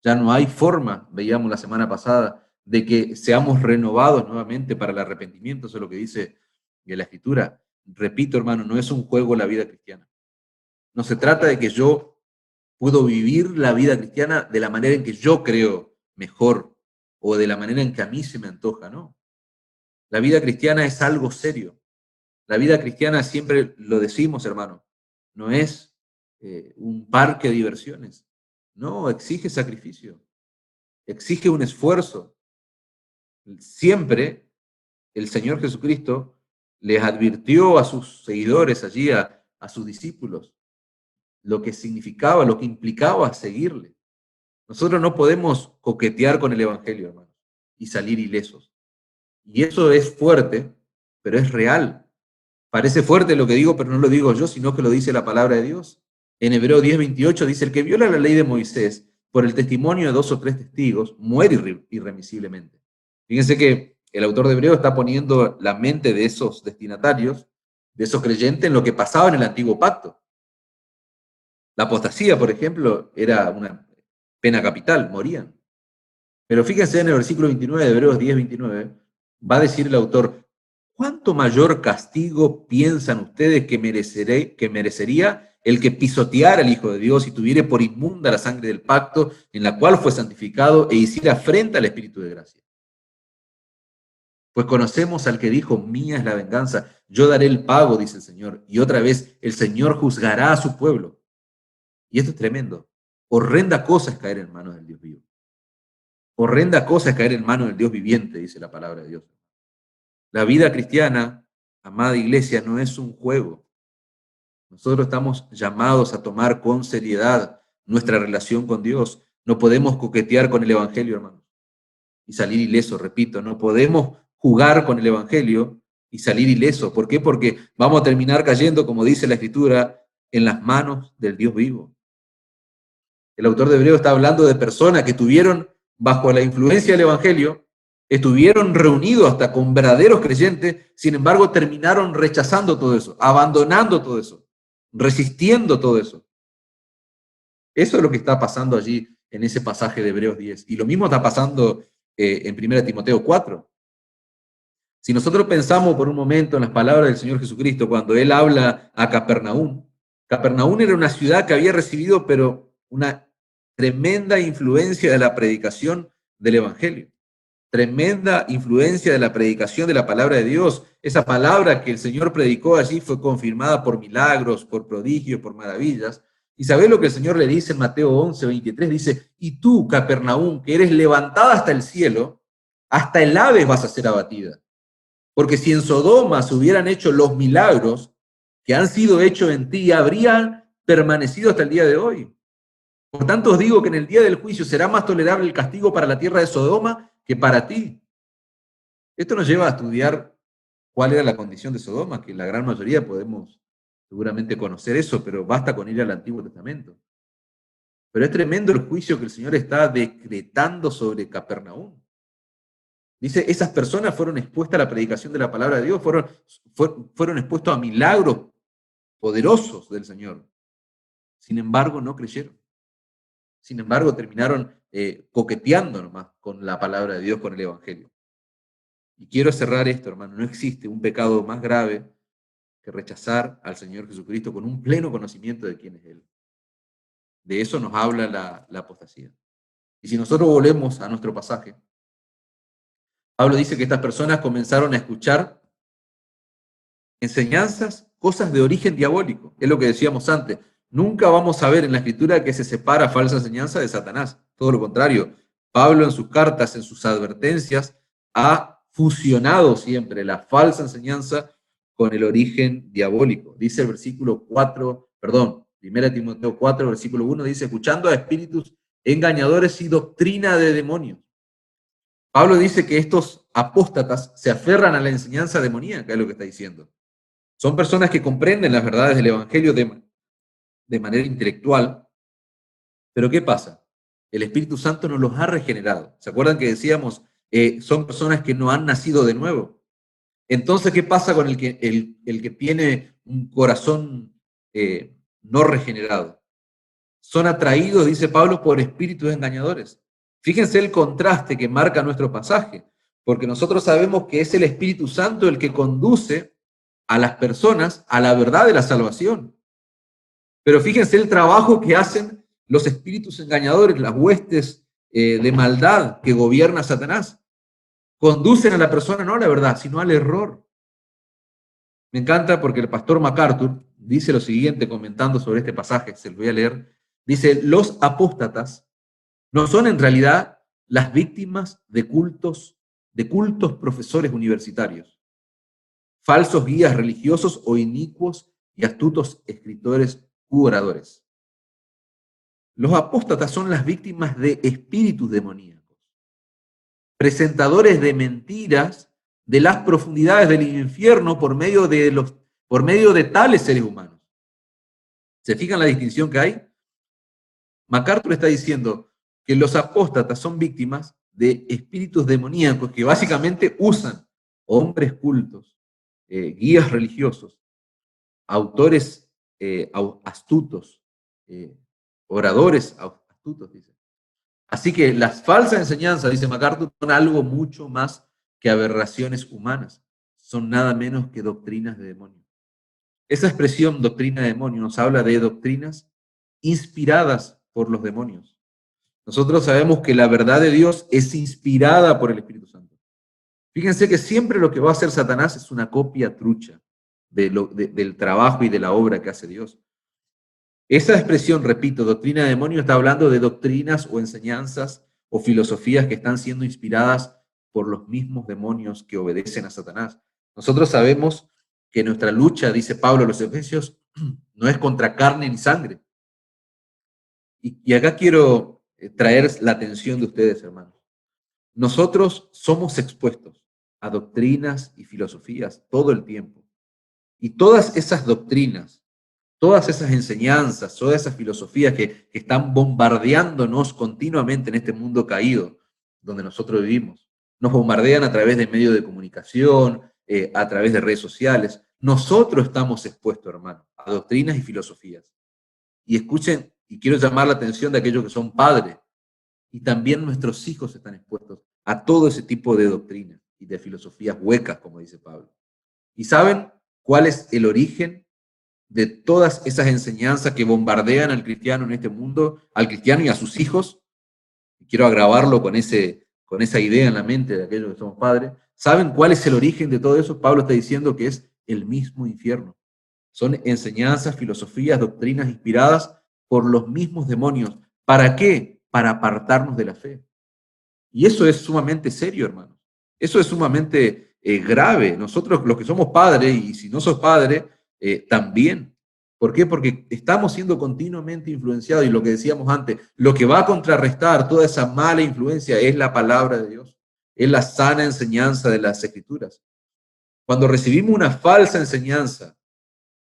[SPEAKER 1] Ya no hay forma, veíamos la semana pasada, de que seamos renovados nuevamente para el arrepentimiento. Eso es lo que dice la Escritura. Repito, hermano, no es un juego la vida cristiana. No se trata de que yo puedo vivir la vida cristiana de la manera en que yo creo mejor o de la manera en que a mí se me antoja, ¿no? La vida cristiana es algo serio. La vida cristiana, siempre lo decimos, hermano, no es un parque de diversiones. No, exige sacrificio, exige un esfuerzo. Siempre el Señor Jesucristo les advirtió a sus seguidores allí, a sus discípulos, lo que significaba, lo que implicaba seguirle. Nosotros no podemos coquetear con el Evangelio, hermano, y salir ilesos. Y eso es fuerte, pero es real. Parece fuerte lo que digo, pero no lo digo yo, sino que lo dice la palabra de Dios. En Hebreos 10:28 dice, el que viola la ley de Moisés por el testimonio de 2 o 3 testigos, muere irremisiblemente. Fíjense que el autor de Hebreos está poniendo la mente de esos destinatarios, de esos creyentes, en lo que pasaba en el antiguo pacto. La apostasía, por ejemplo, era una pena capital, morían. Pero fíjense en el versículo 29 de Hebreos 10:29, va a decir el autor, ¿cuánto mayor castigo piensan ustedes que merecería el que pisoteara al Hijo de Dios y tuviera por inmunda la sangre del pacto en la cual fue santificado e hiciera frente al Espíritu de gracia? Pues conocemos al que dijo, mía es la venganza, yo daré el pago, dice el Señor. Y otra vez, el Señor juzgará a su pueblo. Y esto es tremendo. Horrenda cosa es caer en manos del Dios vivo. Horrenda cosa es caer en manos del Dios viviente, dice la palabra de Dios. La vida cristiana, amada iglesia, no es un juego. Nosotros estamos llamados a tomar con seriedad nuestra relación con Dios. No podemos coquetear con el Evangelio, hermanos, y salir ileso, repito. No podemos jugar con el Evangelio y salir ileso. ¿Por qué? Porque vamos a terminar cayendo, como dice la Escritura, en las manos del Dios vivo. El autor de Hebreo está hablando de personas que tuvieron bajo la influencia del Evangelio, estuvieron reunidos hasta con verdaderos creyentes, sin embargo terminaron rechazando todo eso, abandonando todo eso, resistiendo todo eso. Eso es lo que está pasando allí en ese pasaje de Hebreos 10. Y lo mismo está pasando en 1 Timoteo 4. Si nosotros pensamos por un momento en las palabras del Señor Jesucristo cuando Él habla a Capernaum, Capernaum era una ciudad que había recibido, pero una tremenda influencia de la predicación del Evangelio. Tremenda influencia de la predicación de la palabra de Dios. Esa palabra que el Señor predicó allí fue confirmada por milagros, por prodigios, por maravillas. ¿Y sabés lo que el Señor le dice en Mateo 11:23? Dice, y tú, Capernaum, que eres levantada hasta el cielo, hasta el ave vas a ser abatida. Porque si en Sodoma se hubieran hecho los milagros que han sido hechos en ti, habrían permanecido hasta el día de hoy. Por tanto, os digo que en el día del juicio será más tolerable el castigo para la tierra de Sodoma que para ti. Esto nos lleva a estudiar cuál era la condición de Sodoma, que la gran mayoría podemos seguramente conocer eso, pero basta con ir al Antiguo Testamento. Pero es tremendo el juicio que el Señor está decretando sobre Capernaum. Dice, esas personas fueron expuestas a la predicación de la palabra de Dios, fueron expuestos a milagros poderosos del Señor. Sin embargo, no creyeron. Sin embargo, terminaron coqueteando nomás con la palabra de Dios, con el Evangelio. Y quiero cerrar esto, hermano. No existe un pecado más grave que rechazar al Señor Jesucristo con un pleno conocimiento de quién es Él. De eso nos habla la apostasía. Y si nosotros volvemos a nuestro pasaje, Pablo dice que estas personas comenzaron a escuchar enseñanzas, cosas de origen diabólico. Es lo que decíamos antes. Nunca vamos a ver en la Escritura que se separa falsa enseñanza de Satanás. Todo lo contrario. Pablo en sus cartas, en sus advertencias, ha fusionado siempre la falsa enseñanza con el origen diabólico. Dice el versículo 4, perdón, 1 Timoteo 4, versículo 1, dice, escuchando a espíritus engañadores y doctrina de demonios. Pablo dice que estos apóstatas se aferran a la enseñanza demoníaca, es lo que está diciendo. Son personas que comprenden las verdades del Evangelio de manera intelectual, pero ¿qué pasa? El Espíritu Santo nos los ha regenerado. ¿Se acuerdan que decíamos, son personas que no han nacido de nuevo? Entonces, ¿qué pasa con el que tiene un corazón no regenerado? Son atraídos, dice Pablo, por espíritus engañadores. Fíjense el contraste que marca nuestro pasaje, porque nosotros sabemos que es el Espíritu Santo el que conduce a las personas a la verdad de la salvación. Pero fíjense el trabajo que hacen los espíritus engañadores, las huestes de maldad que gobierna Satanás. Conducen a la persona no a la verdad, sino al error. Me encanta porque el pastor MacArthur dice lo siguiente comentando sobre este pasaje, se lo voy a leer. Dice, los apóstatas no son en realidad las víctimas de cultos profesores universitarios, falsos guías religiosos o inicuos y astutos escritores u oradores. Los apóstatas son las víctimas de espíritus demoníacos, presentadores de mentiras de las profundidades del infierno por medio de tales seres humanos. ¿Se fijan la distinción que hay? MacArthur está diciendo que los apóstatas son víctimas de espíritus demoníacos que básicamente usan hombres cultos, guías religiosos, autores astutos, oradores astutos, dice. Así que las falsas enseñanzas, dice MacArthur, son algo mucho más que aberraciones humanas. Son nada menos que doctrinas de demonios. Esa expresión doctrina de demonios nos habla de doctrinas inspiradas por los demonios. Nosotros sabemos que la verdad de Dios es inspirada por el Espíritu Santo. Fíjense que siempre lo que va a hacer Satanás es una copia trucha del trabajo y de la obra que hace Dios. Esa expresión, repito, doctrina de demonio, está hablando de doctrinas o enseñanzas o filosofías que están siendo inspiradas por los mismos demonios que obedecen a Satanás. Nosotros sabemos que nuestra lucha, dice Pablo a los Efesios, no es contra carne ni sangre. Y acá quiero traer la atención de ustedes, hermanos. Nosotros somos expuestos a doctrinas y filosofías todo el tiempo. Y todas esas doctrinas, todas esas enseñanzas, todas esas filosofías que están bombardeándonos continuamente en este mundo caído donde nosotros vivimos, nos bombardean a través de medios de comunicación, a través de redes sociales. Nosotros estamos expuestos, hermano, a doctrinas y filosofías. Y escuchen, y quiero llamar la atención de aquellos que son padres, y también nuestros hijos están expuestos a todo ese tipo de doctrinas y de filosofías huecas, como dice Pablo. ¿Y saben cuál es el origen de todas esas enseñanzas que bombardean al cristiano en este mundo, al cristiano y a sus hijos? Quiero agravarlo con ese con esa idea en la mente de aquellos que somos padres, ¿saben cuál es el origen de todo eso? Pablo está diciendo que es el mismo infierno. Son enseñanzas, filosofías, doctrinas inspiradas por los mismos demonios. ¿Para qué? Para apartarnos de la fe. Y eso es sumamente serio, hermanos. Eso es sumamente grave. Nosotros, los que somos padres, y si no sos padre, también. ¿Por qué? Porque estamos siendo continuamente influenciados, y lo que decíamos antes, lo que va a contrarrestar toda esa mala influencia es la palabra de Dios, es la sana enseñanza de las Escrituras. Cuando recibimos una falsa enseñanza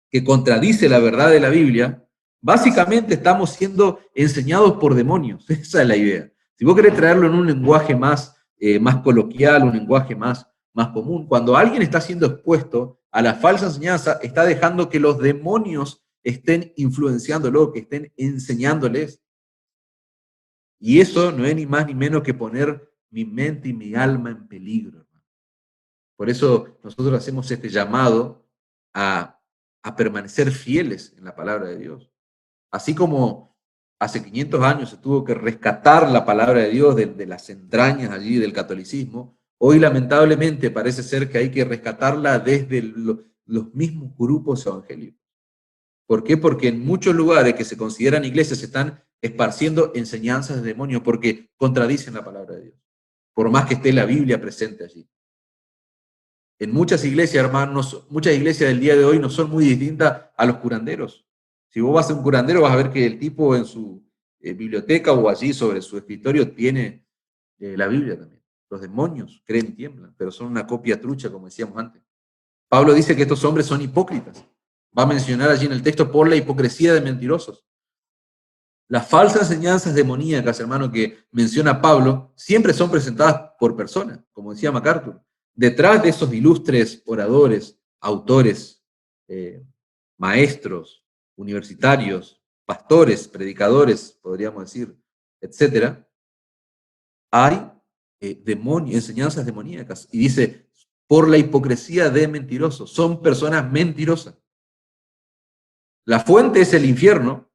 [SPEAKER 1] que contradice la verdad de la Biblia, básicamente estamos siendo enseñados por demonios. Esa es la idea. Si vos querés traerlo en un lenguaje más coloquial, un lenguaje más común, cuando alguien está siendo expuesto a la falsa enseñanza, está dejando que los demonios estén influenciándolo, que estén enseñándoles. Y eso no es ni más ni menos que poner mi mente y mi alma en peligro. Por eso nosotros hacemos este llamado a permanecer fieles en la palabra de Dios. Así como hace 500 años se tuvo que rescatar la palabra de Dios de las entrañas allí del catolicismo, hoy lamentablemente parece ser que hay que rescatarla desde los mismos grupos evangélicos. ¿Por qué? Porque en muchos lugares que se consideran iglesias se están esparciendo enseñanzas de demonios porque contradicen la palabra de Dios, por más que esté la Biblia presente allí. En muchas iglesias, hermanos, muchas iglesias del día de hoy no son muy distintas a los curanderos. Si vos vas a un curandero, vas a ver que el tipo en su biblioteca o allí sobre su escritorio tiene la Biblia también. Los demonios creen y tiemblan, pero son una copia trucha, como decíamos antes. Pablo dice que estos hombres son hipócritas. Va a mencionar allí en el texto por la hipocresía de mentirosos. Las falsas enseñanzas demoníacas, hermano, que menciona Pablo, siempre son presentadas por personas, como decía MacArthur. Detrás de esos ilustres oradores, autores, maestros, universitarios, pastores, predicadores, podríamos decir, etcétera, hay enseñanzas demoníacas. Y dice, por la hipocresía de mentirosos, son personas mentirosas. La fuente es el infierno,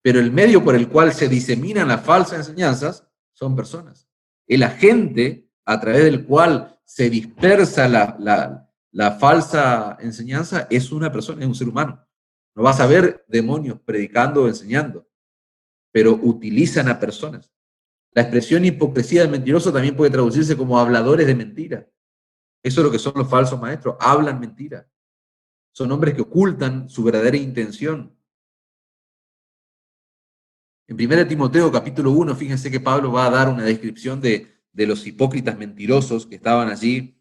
[SPEAKER 1] pero el medio por el cual se diseminan las falsas enseñanzas son personas. El agente a través del cual se dispersa la falsa enseñanza es una persona, es un ser humano. No vas a ver demonios predicando o enseñando, pero utilizan a personas. La expresión hipocresía del mentiroso también puede traducirse como habladores de mentira. Eso es lo que son los falsos maestros, hablan mentira. Son hombres que ocultan su verdadera intención. En 1 Timoteo capítulo 1, fíjense que Pablo va a dar una descripción de los hipócritas mentirosos que estaban allí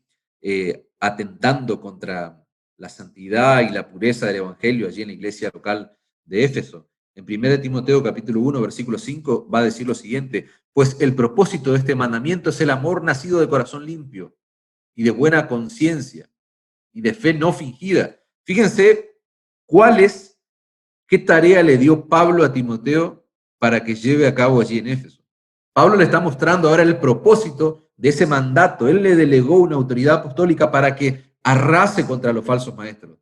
[SPEAKER 1] atentando contra la santidad y la pureza del evangelio allí en la iglesia local de Éfeso. En 1 Timoteo capítulo 1, versículo 5 va a decir lo siguiente: pues el propósito de este mandamiento es el amor nacido de corazón limpio y de buena conciencia y de fe no fingida. Fíjense qué tarea le dio Pablo a Timoteo para que lleve a cabo allí en Éfeso. Pablo le está mostrando ahora el propósito de ese mandato. Él le delegó una autoridad apostólica para que arrase contra los falsos maestros,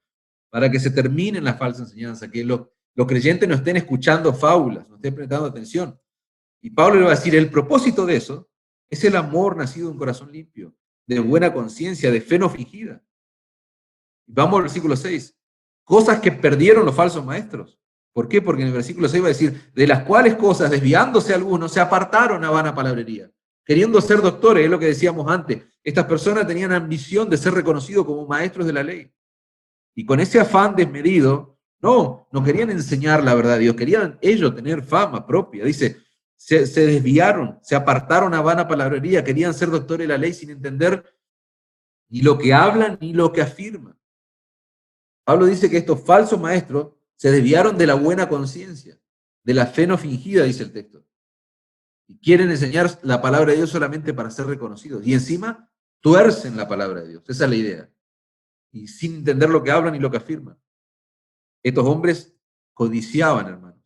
[SPEAKER 1] para que se terminen las falsas enseñanzas, que los creyentes no estén escuchando fábulas, no estén prestando atención. Y Pablo le va a decir, el propósito de eso es el amor nacido de un corazón limpio, de buena conciencia, de fe no fingida. Vamos al versículo 6. Cosas que perdieron los falsos maestros. ¿Por qué? Porque en el versículo 6 va a decir, de las cuales cosas, desviándose algunos, se apartaron a vana palabrería, queriendo ser doctores, es lo que decíamos antes. Estas personas tenían ambición de ser reconocidos como maestros de la ley. Y con ese afán desmedido, no querían enseñar la verdad de Dios, querían ellos tener fama propia. Dice, se desviaron, se apartaron a vana palabrería, querían ser doctores de la ley sin entender ni lo que hablan ni lo que afirman. Pablo dice que estos falsos maestros se desviaron de la buena conciencia, de la fe no fingida, dice el texto. Y quieren enseñar la palabra de Dios solamente para ser reconocidos. Y encima tuercen la palabra de Dios. Esa es la idea. Y sin entender lo que hablan y lo que afirman. Estos hombres codiciaban, hermanos,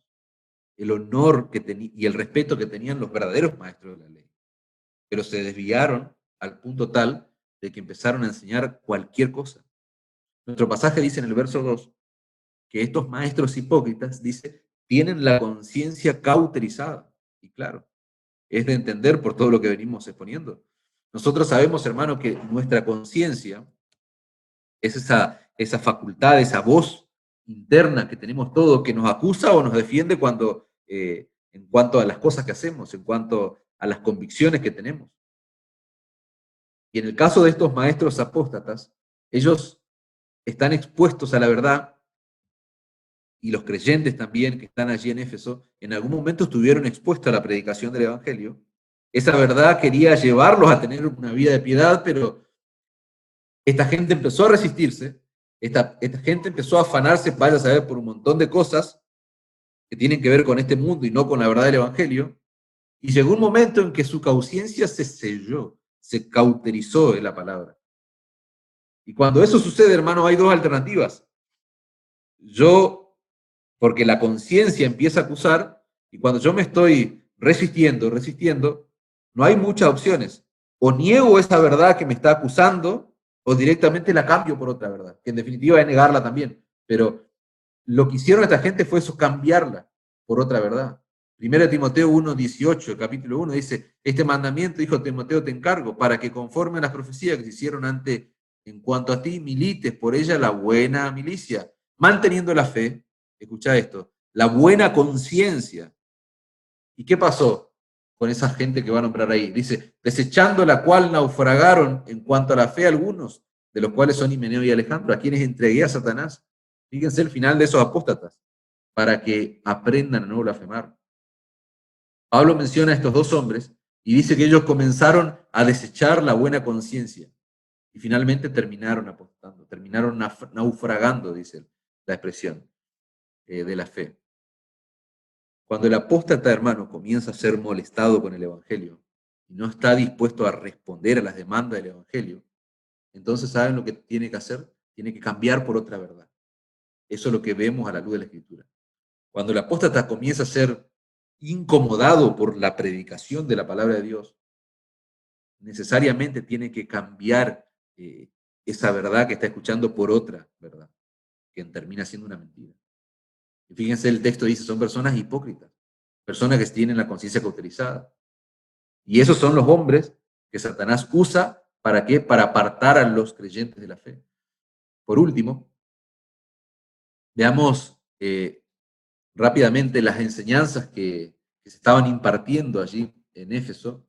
[SPEAKER 1] el honor y el respeto que tenían los verdaderos maestros de la ley. Pero se desviaron al punto tal de que empezaron a enseñar cualquier cosa. Nuestro pasaje dice en el verso 2 que estos maestros hipócritas, dice, tienen la conciencia cauterizada. Y claro, es de entender por todo lo que venimos exponiendo. Nosotros sabemos, hermano, que nuestra conciencia es esa facultad, esa voz interna que tenemos todos, que nos acusa o nos defiende en cuanto a las cosas que hacemos, en cuanto a las convicciones que tenemos. Y en el caso de estos maestros apóstatas, ellos están expuestos a la verdad, y los creyentes también que están allí en Éfeso, en algún momento estuvieron expuestos a la predicación del Evangelio. Esa verdad quería llevarlos a tener una vida de piedad, pero esta gente empezó a resistirse, esta gente empezó a afanarse, vaya a saber, por un montón de cosas que tienen que ver con este mundo y no con la verdad del Evangelio, y llegó un momento en que su conciencia se selló, se cauterizó en la palabra. Y cuando eso sucede, hermano, hay dos alternativas. Porque la conciencia empieza a acusar, y cuando yo me estoy resistiendo, no hay muchas opciones. O niego esa verdad que me está acusando, o directamente la cambio por otra verdad, que en definitiva es negarla también. Pero lo que hicieron esta gente fue eso, cambiarla por otra verdad. Primero Timoteo 1:18, el capítulo 1, dice, este mandamiento, hijo Timoteo, te encargo, para que conforme a las profecías que se hicieron antes, en cuanto a ti, milites por ella la buena milicia, manteniendo la fe, escucha esto, la buena conciencia. ¿Y qué pasó con esa gente que va a nombrar ahí? Dice, desechando la cual naufragaron en cuanto a la fe algunos, de los cuales son Himeneo y Alejandro, a quienes entregué a Satanás. Fíjense el final de esos apóstatas, para que aprendan a no blasfemar. Pablo menciona a estos dos hombres y dice que ellos comenzaron a desechar la buena conciencia y finalmente terminaron apostando, terminaron naufragando, dice la expresión de la fe. Cuando el apóstata, hermano, comienza a ser molestado con el Evangelio y no está dispuesto a responder a las demandas del Evangelio, entonces ¿saben lo que tiene que hacer? Tiene que cambiar por otra verdad. Eso es lo que vemos a la luz de la Escritura. Cuando el apóstata comienza a ser incomodado por la predicación de la palabra de Dios, necesariamente tiene que cambiar esa verdad que está escuchando por otra verdad, que termina siendo una mentira. Y fíjense, el texto dice, son personas hipócritas, personas que tienen la conciencia cauterizada. Y esos son los hombres que Satanás usa, ¿para qué? Para apartar a los creyentes de la fe. Por último, veamos rápidamente las enseñanzas que se estaban impartiendo allí en Éfeso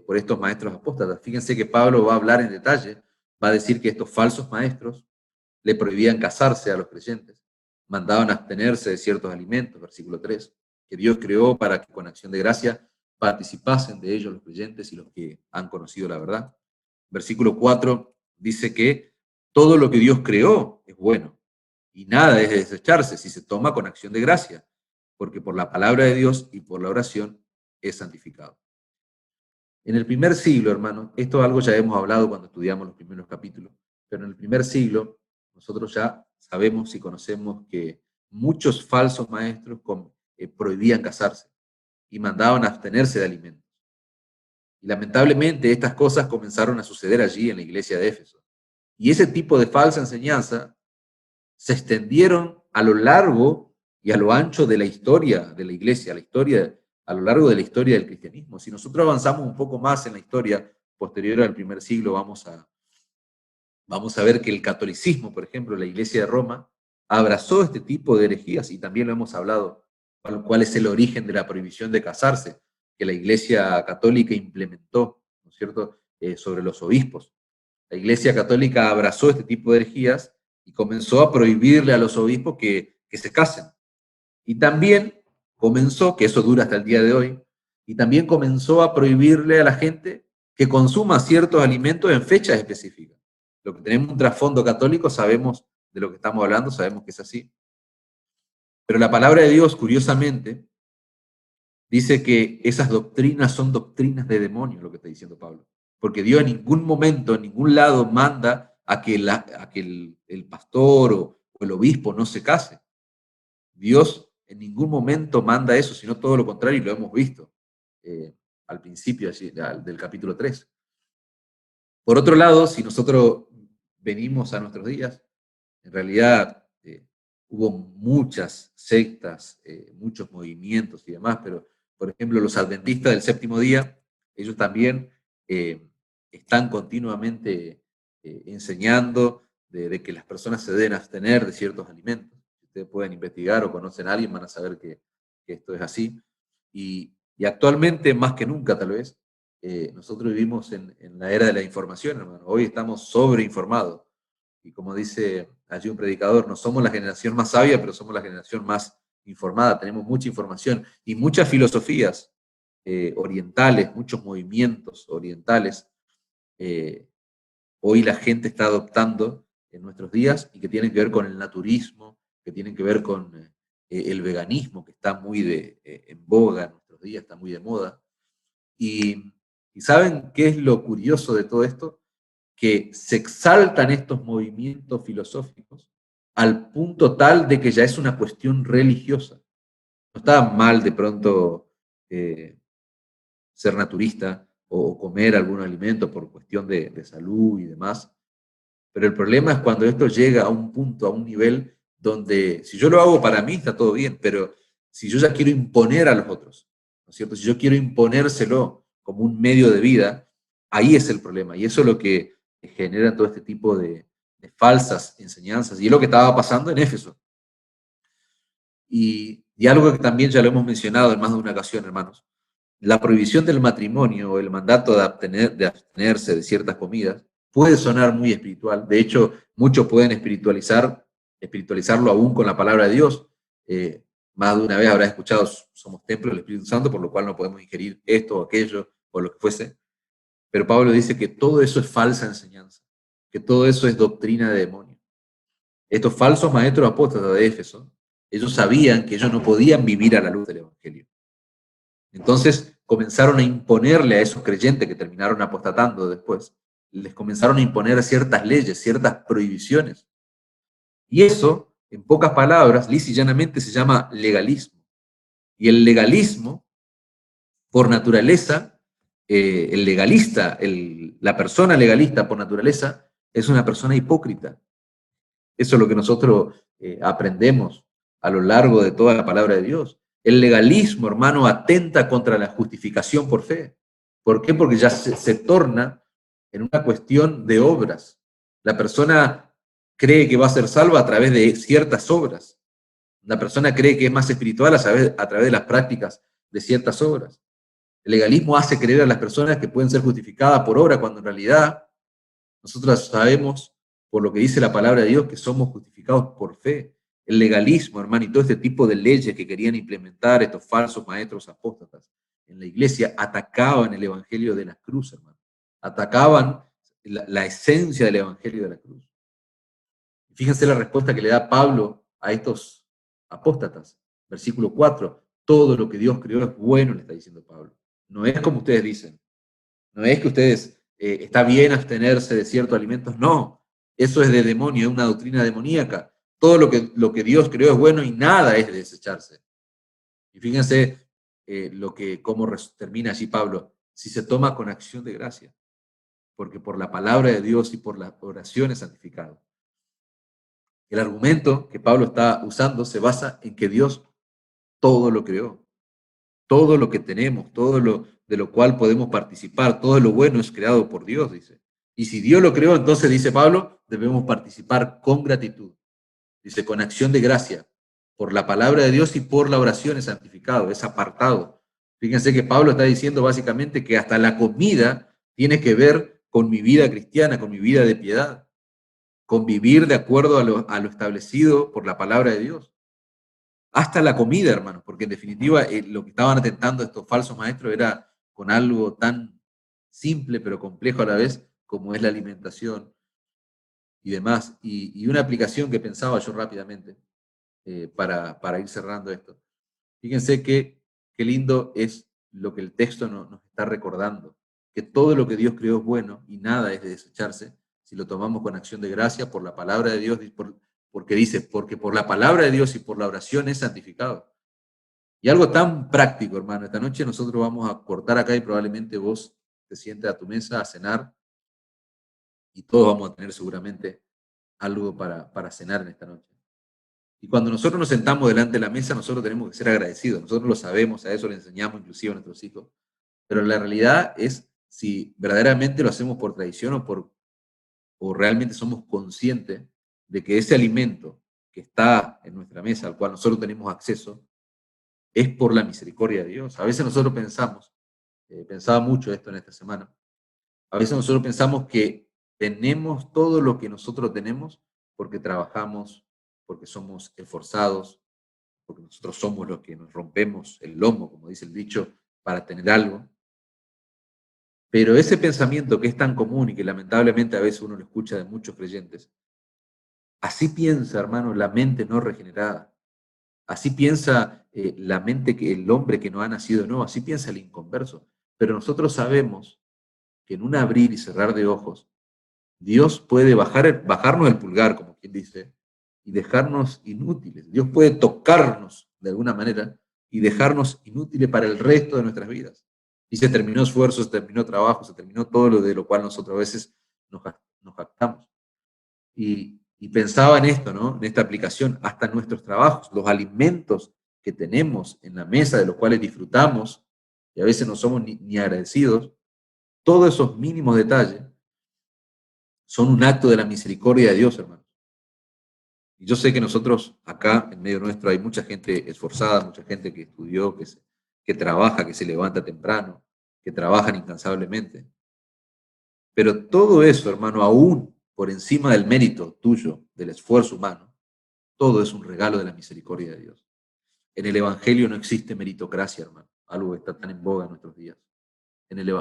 [SPEAKER 1] por estos maestros apóstatas. Fíjense que Pablo va a hablar en detalle, va a decir que estos falsos maestros le prohibían casarse a los creyentes, mandaban abstenerse de ciertos alimentos, versículo 3, que Dios creó para que con acción de gracia participasen de ellos los creyentes y los que han conocido la verdad. Versículo 4 dice que todo lo que Dios creó es bueno y nada es de desecharse si se toma con acción de gracia, porque por la palabra de Dios y por la oración es santificado. En el primer siglo, hermano, esto es algo ya hemos hablado cuando estudiamos los primeros capítulos, pero en el primer siglo nosotros ya sabemos y conocemos que muchos falsos maestros prohibían casarse y mandaban abstenerse de alimentos. Y lamentablemente estas cosas comenzaron a suceder allí en la iglesia de Éfeso. Y ese tipo de falsa enseñanza se extendieron a lo largo y a lo ancho de la historia de la iglesia, a lo largo de la historia del cristianismo. Si nosotros avanzamos un poco más en la historia posterior al primer siglo, vamos a ver que el catolicismo, por ejemplo, la iglesia de Roma, abrazó este tipo de herejías, y también lo hemos hablado, cuál es el origen de la prohibición de casarse, que la iglesia católica implementó, ¿no es cierto?, sobre los obispos. La iglesia católica abrazó este tipo de herejías y comenzó a prohibirle a los obispos que se casen. Y también comenzó, que eso dura hasta el día de hoy, y también comenzó a prohibirle a la gente que consuma ciertos alimentos en fechas específicas. Lo que tenemos un trasfondo católico, sabemos de lo que estamos hablando, sabemos que es así. Pero la palabra de Dios, curiosamente, dice que esas doctrinas son doctrinas de demonios, lo que está diciendo Pablo. Porque Dios en ningún momento, en ningún lado, manda a que el pastor o el obispo no se case. Dios en ningún momento manda eso, sino todo lo contrario, y lo hemos visto al principio del capítulo 3. Por otro lado, si nosotros venimos a nuestros días, en realidad hubo muchas sectas, muchos movimientos y demás, pero por ejemplo los adventistas del séptimo día, ellos también están continuamente enseñando de que las personas se deben abstener de ciertos alimentos. Ustedes pueden investigar o conocen a alguien, van a saber que esto es así. Y actualmente, más que nunca tal vez, nosotros vivimos en la era de la información, hermano. Hoy estamos sobreinformados. Y como dice allí un predicador, no somos la generación más sabia, pero somos la generación más informada. Tenemos mucha información y muchas filosofías orientales, muchos movimientos orientales. eh, Hoy la gente está adoptando en nuestros días y que tienen que ver con el naturismo, que tienen que ver con el veganismo, que está muy en boga en nuestros días, está muy de moda. Y ¿saben qué es lo curioso de todo esto? Que se exaltan estos movimientos filosóficos al punto tal de que ya es una cuestión religiosa. No está mal de pronto eh, ser naturista o comer algún alimento por cuestión de salud y demás, pero el problema es cuando esto llega a un punto, a un nivel donde si yo lo hago para mí está todo bien, pero si yo ya quiero imponer a los otros, ¿no es cierto? Si yo quiero imponérselo como un medio de vida, ahí es el problema. Y eso es lo que genera todo este tipo de falsas enseñanzas. Y es lo que estaba pasando en Éfeso. Y algo que también ya lo hemos mencionado en más de una ocasión, hermanos. La prohibición del matrimonio o el mandato de abstenerse de ciertas comidas puede sonar muy espiritual. De hecho, muchos pueden espiritualizarlo aún con la palabra de Dios. Más de una vez habrás escuchado, somos templo del Espíritu Santo, por lo cual no podemos ingerir esto o aquello o lo que fuese. Pero Pablo dice que todo eso es falsa enseñanza, que todo eso es doctrina de demonio. Estos falsos maestros apóstatas de Éfeso, ellos sabían que ellos no podían vivir a la luz del Evangelio. Entonces comenzaron a imponerle a esos creyentes que terminaron apostatando después, les comenzaron a imponer ciertas leyes, ciertas prohibiciones. Y eso, en pocas palabras, lisa y llanamente se llama legalismo. Y el legalismo, por naturaleza, el legalista, la persona legalista por naturaleza, es una persona hipócrita. Eso es lo que nosotros aprendemos a lo largo de toda la palabra de Dios. El legalismo, hermano, atenta contra la justificación por fe. ¿Por qué? Porque ya se torna en una cuestión de obras. La persona cree que va a ser salva a través de ciertas obras. La persona cree que es más espiritual a través de las prácticas de ciertas obras. El legalismo hace creer a las personas que pueden ser justificadas por obra, cuando en realidad nosotros sabemos, por lo que dice la palabra de Dios, que somos justificados por fe. El legalismo, hermano, y todo este tipo de leyes que querían implementar estos falsos maestros apóstatas en la iglesia, atacaban el evangelio de la cruz, hermano. Atacaban la esencia del evangelio de la cruz. Fíjense la respuesta que le da Pablo a estos apóstatas. Versículo 4. Todo lo que Dios creó es bueno, le está diciendo Pablo. No es como ustedes dicen. No es que ustedes, está bien abstenerse de ciertos alimentos, no. Eso es de demonio, es una doctrina demoníaca. Todo lo que Dios creó es bueno y nada es de desecharse. Y fíjense cómo termina allí Pablo. Si se toma con acción de gracia, porque por la palabra de Dios y por la oración es santificado. El argumento que Pablo está usando se basa en que Dios todo lo creó. Todo lo que tenemos, todo lo de lo cual podemos participar, todo lo bueno es creado por Dios, dice. Y si Dios lo creó, entonces, dice Pablo, debemos participar con gratitud. Dice, con acción de gracia, por la palabra de Dios y por la oración es santificado, es apartado. Fíjense que Pablo está diciendo básicamente que hasta la comida tiene que ver con mi vida cristiana, con mi vida de piedad, con vivir de acuerdo a lo establecido por la palabra de Dios. Hasta la comida, hermanos, porque en definitiva lo que estaban atentando estos falsos maestros era con algo tan simple pero complejo a la vez como es la alimentación y demás. Y una aplicación que pensaba yo rápidamente para ir cerrando esto. Fíjense qué lindo es lo que el texto nos está recordando, que todo lo que Dios creó es bueno y nada es de desecharse si lo tomamos con acción de gracia por la palabra de Dios, porque dice, porque por la palabra de Dios y por la oración es santificado. Y algo tan práctico, hermano. Esta noche nosotros vamos a cortar acá y probablemente vos te sientes a tu mesa a cenar y todos vamos a tener seguramente algo para cenar en esta noche. Y cuando nosotros nos sentamos delante de la mesa, nosotros tenemos que ser agradecidos. Nosotros lo sabemos, a eso le enseñamos inclusive a nuestros hijos. Pero la realidad es si verdaderamente lo hacemos por tradición o realmente somos conscientes de que ese alimento que está en nuestra mesa, al cual nosotros tenemos acceso, es por la misericordia de Dios. A veces nosotros pensaba mucho esto en esta semana, a veces nosotros pensamos que tenemos todo lo que nosotros tenemos porque trabajamos, porque somos esforzados, porque nosotros somos los que nos rompemos el lomo, como dice el dicho, para tener algo. Pero ese pensamiento que es tan común y que lamentablemente a veces uno lo escucha de muchos creyentes, así piensa, hermano, la mente no regenerada. Así piensa la mente que el hombre que no ha nacido de nuevo, así piensa el inconverso. Pero nosotros sabemos que en un abrir y cerrar de ojos, Dios puede bajarnos el pulgar, como quien dice, y dejarnos inútiles. Dios puede tocarnos de alguna manera y dejarnos inútiles para el resto de nuestras vidas. Y se terminó esfuerzo, se terminó trabajo, se terminó todo lo de lo cual nosotros a veces nos jactamos. Y pensaba en esto, ¿no? En esta aplicación, hasta nuestros trabajos, los alimentos que tenemos en la mesa, de los cuales disfrutamos, y a veces no somos ni agradecidos, todos esos mínimos detalles son un acto de la misericordia de Dios, hermanos. Y yo sé que nosotros acá, en medio nuestro, hay mucha gente esforzada, mucha gente que estudió, que trabaja, que se levanta temprano, que trabajan incansablemente. Pero todo eso, hermano, aún por encima del mérito tuyo, del esfuerzo humano, todo es un regalo de la misericordia de Dios. En el Evangelio no existe meritocracia, hermano, algo que está tan en boga en nuestros días.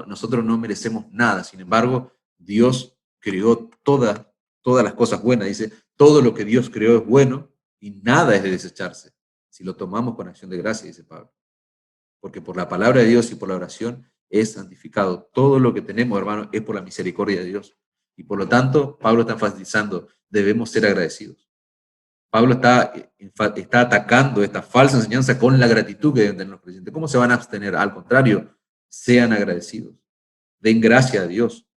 [SPEAKER 1] Nosotros no merecemos nada, sin embargo, Dios creó todas las cosas buenas. Dice, todo lo que Dios creó es bueno y nada es de desecharse. Si lo tomamos con acción de gracia, dice Pablo. Porque por la palabra de Dios y por la oración es santificado. Todo lo que tenemos, hermano, es por la misericordia de Dios. Y por lo tanto, Pablo está enfatizando, debemos ser agradecidos. Pablo está atacando esta falsa enseñanza con la gratitud que deben tener los creyentes. ¿Cómo se van a abstener? Al contrario, sean agradecidos. Den gracia a Dios.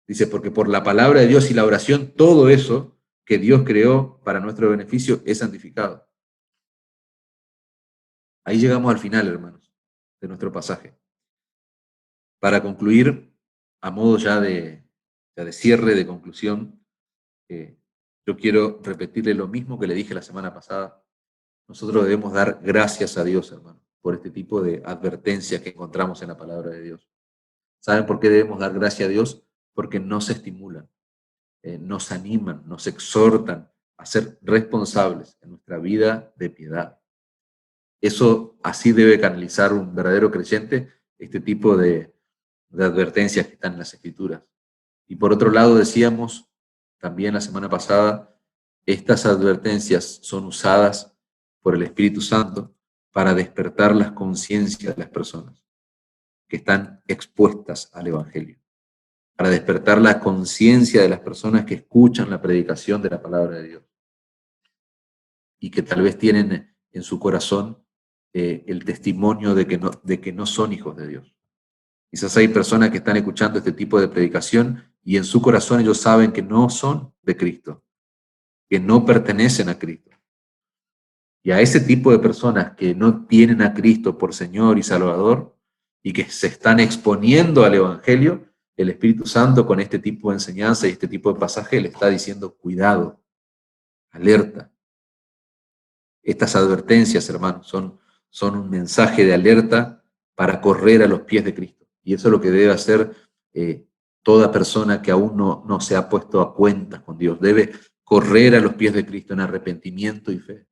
[SPEAKER 1] Dice, porque por la palabra de Dios y la oración, todo eso que Dios creó para nuestro beneficio es santificado. Ahí llegamos al final, hermanos, de nuestro pasaje. Para concluir, a modo ya de cierre, de conclusión, yo quiero repetirle lo mismo que le dije la semana pasada. Nosotros debemos dar gracias a Dios, hermano, por este tipo de advertencias que encontramos en la palabra de Dios. ¿Saben por qué debemos dar gracias a Dios? Porque nos estimulan, nos animan, nos exhortan a ser responsables en nuestra vida de piedad. Eso así debe canalizar un verdadero creyente, este tipo de advertencias que están en las Escrituras. Y por otro lado, decíamos también la semana pasada, estas advertencias son usadas por el Espíritu Santo para despertar las conciencias de las personas que están expuestas al Evangelio, para despertar la conciencia de las personas que escuchan la predicación de la palabra de Dios y que tal vez tienen en su corazón el testimonio de que no son hijos de Dios. Quizás hay personas que están escuchando este tipo de predicación y en su corazón ellos saben que no son de Cristo, que no pertenecen a Cristo. Y a ese tipo de personas que no tienen a Cristo por Señor y Salvador y que se están exponiendo al Evangelio, el Espíritu Santo con este tipo de enseñanza y este tipo de pasaje le está diciendo, cuidado, alerta. Estas advertencias, hermanos, son un mensaje de alerta para correr a los pies de Cristo. Y eso es lo que debe hacer toda persona que aún no se ha puesto a cuentas con Dios. Debe correr a los pies de Cristo en arrepentimiento y fe.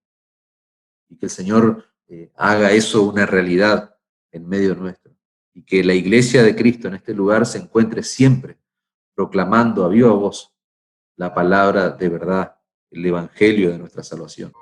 [SPEAKER 1] Y que el Señor haga eso una realidad en medio nuestro. Y que la iglesia de Cristo en este lugar se encuentre siempre proclamando a viva voz la palabra de verdad, el evangelio de nuestra salvación.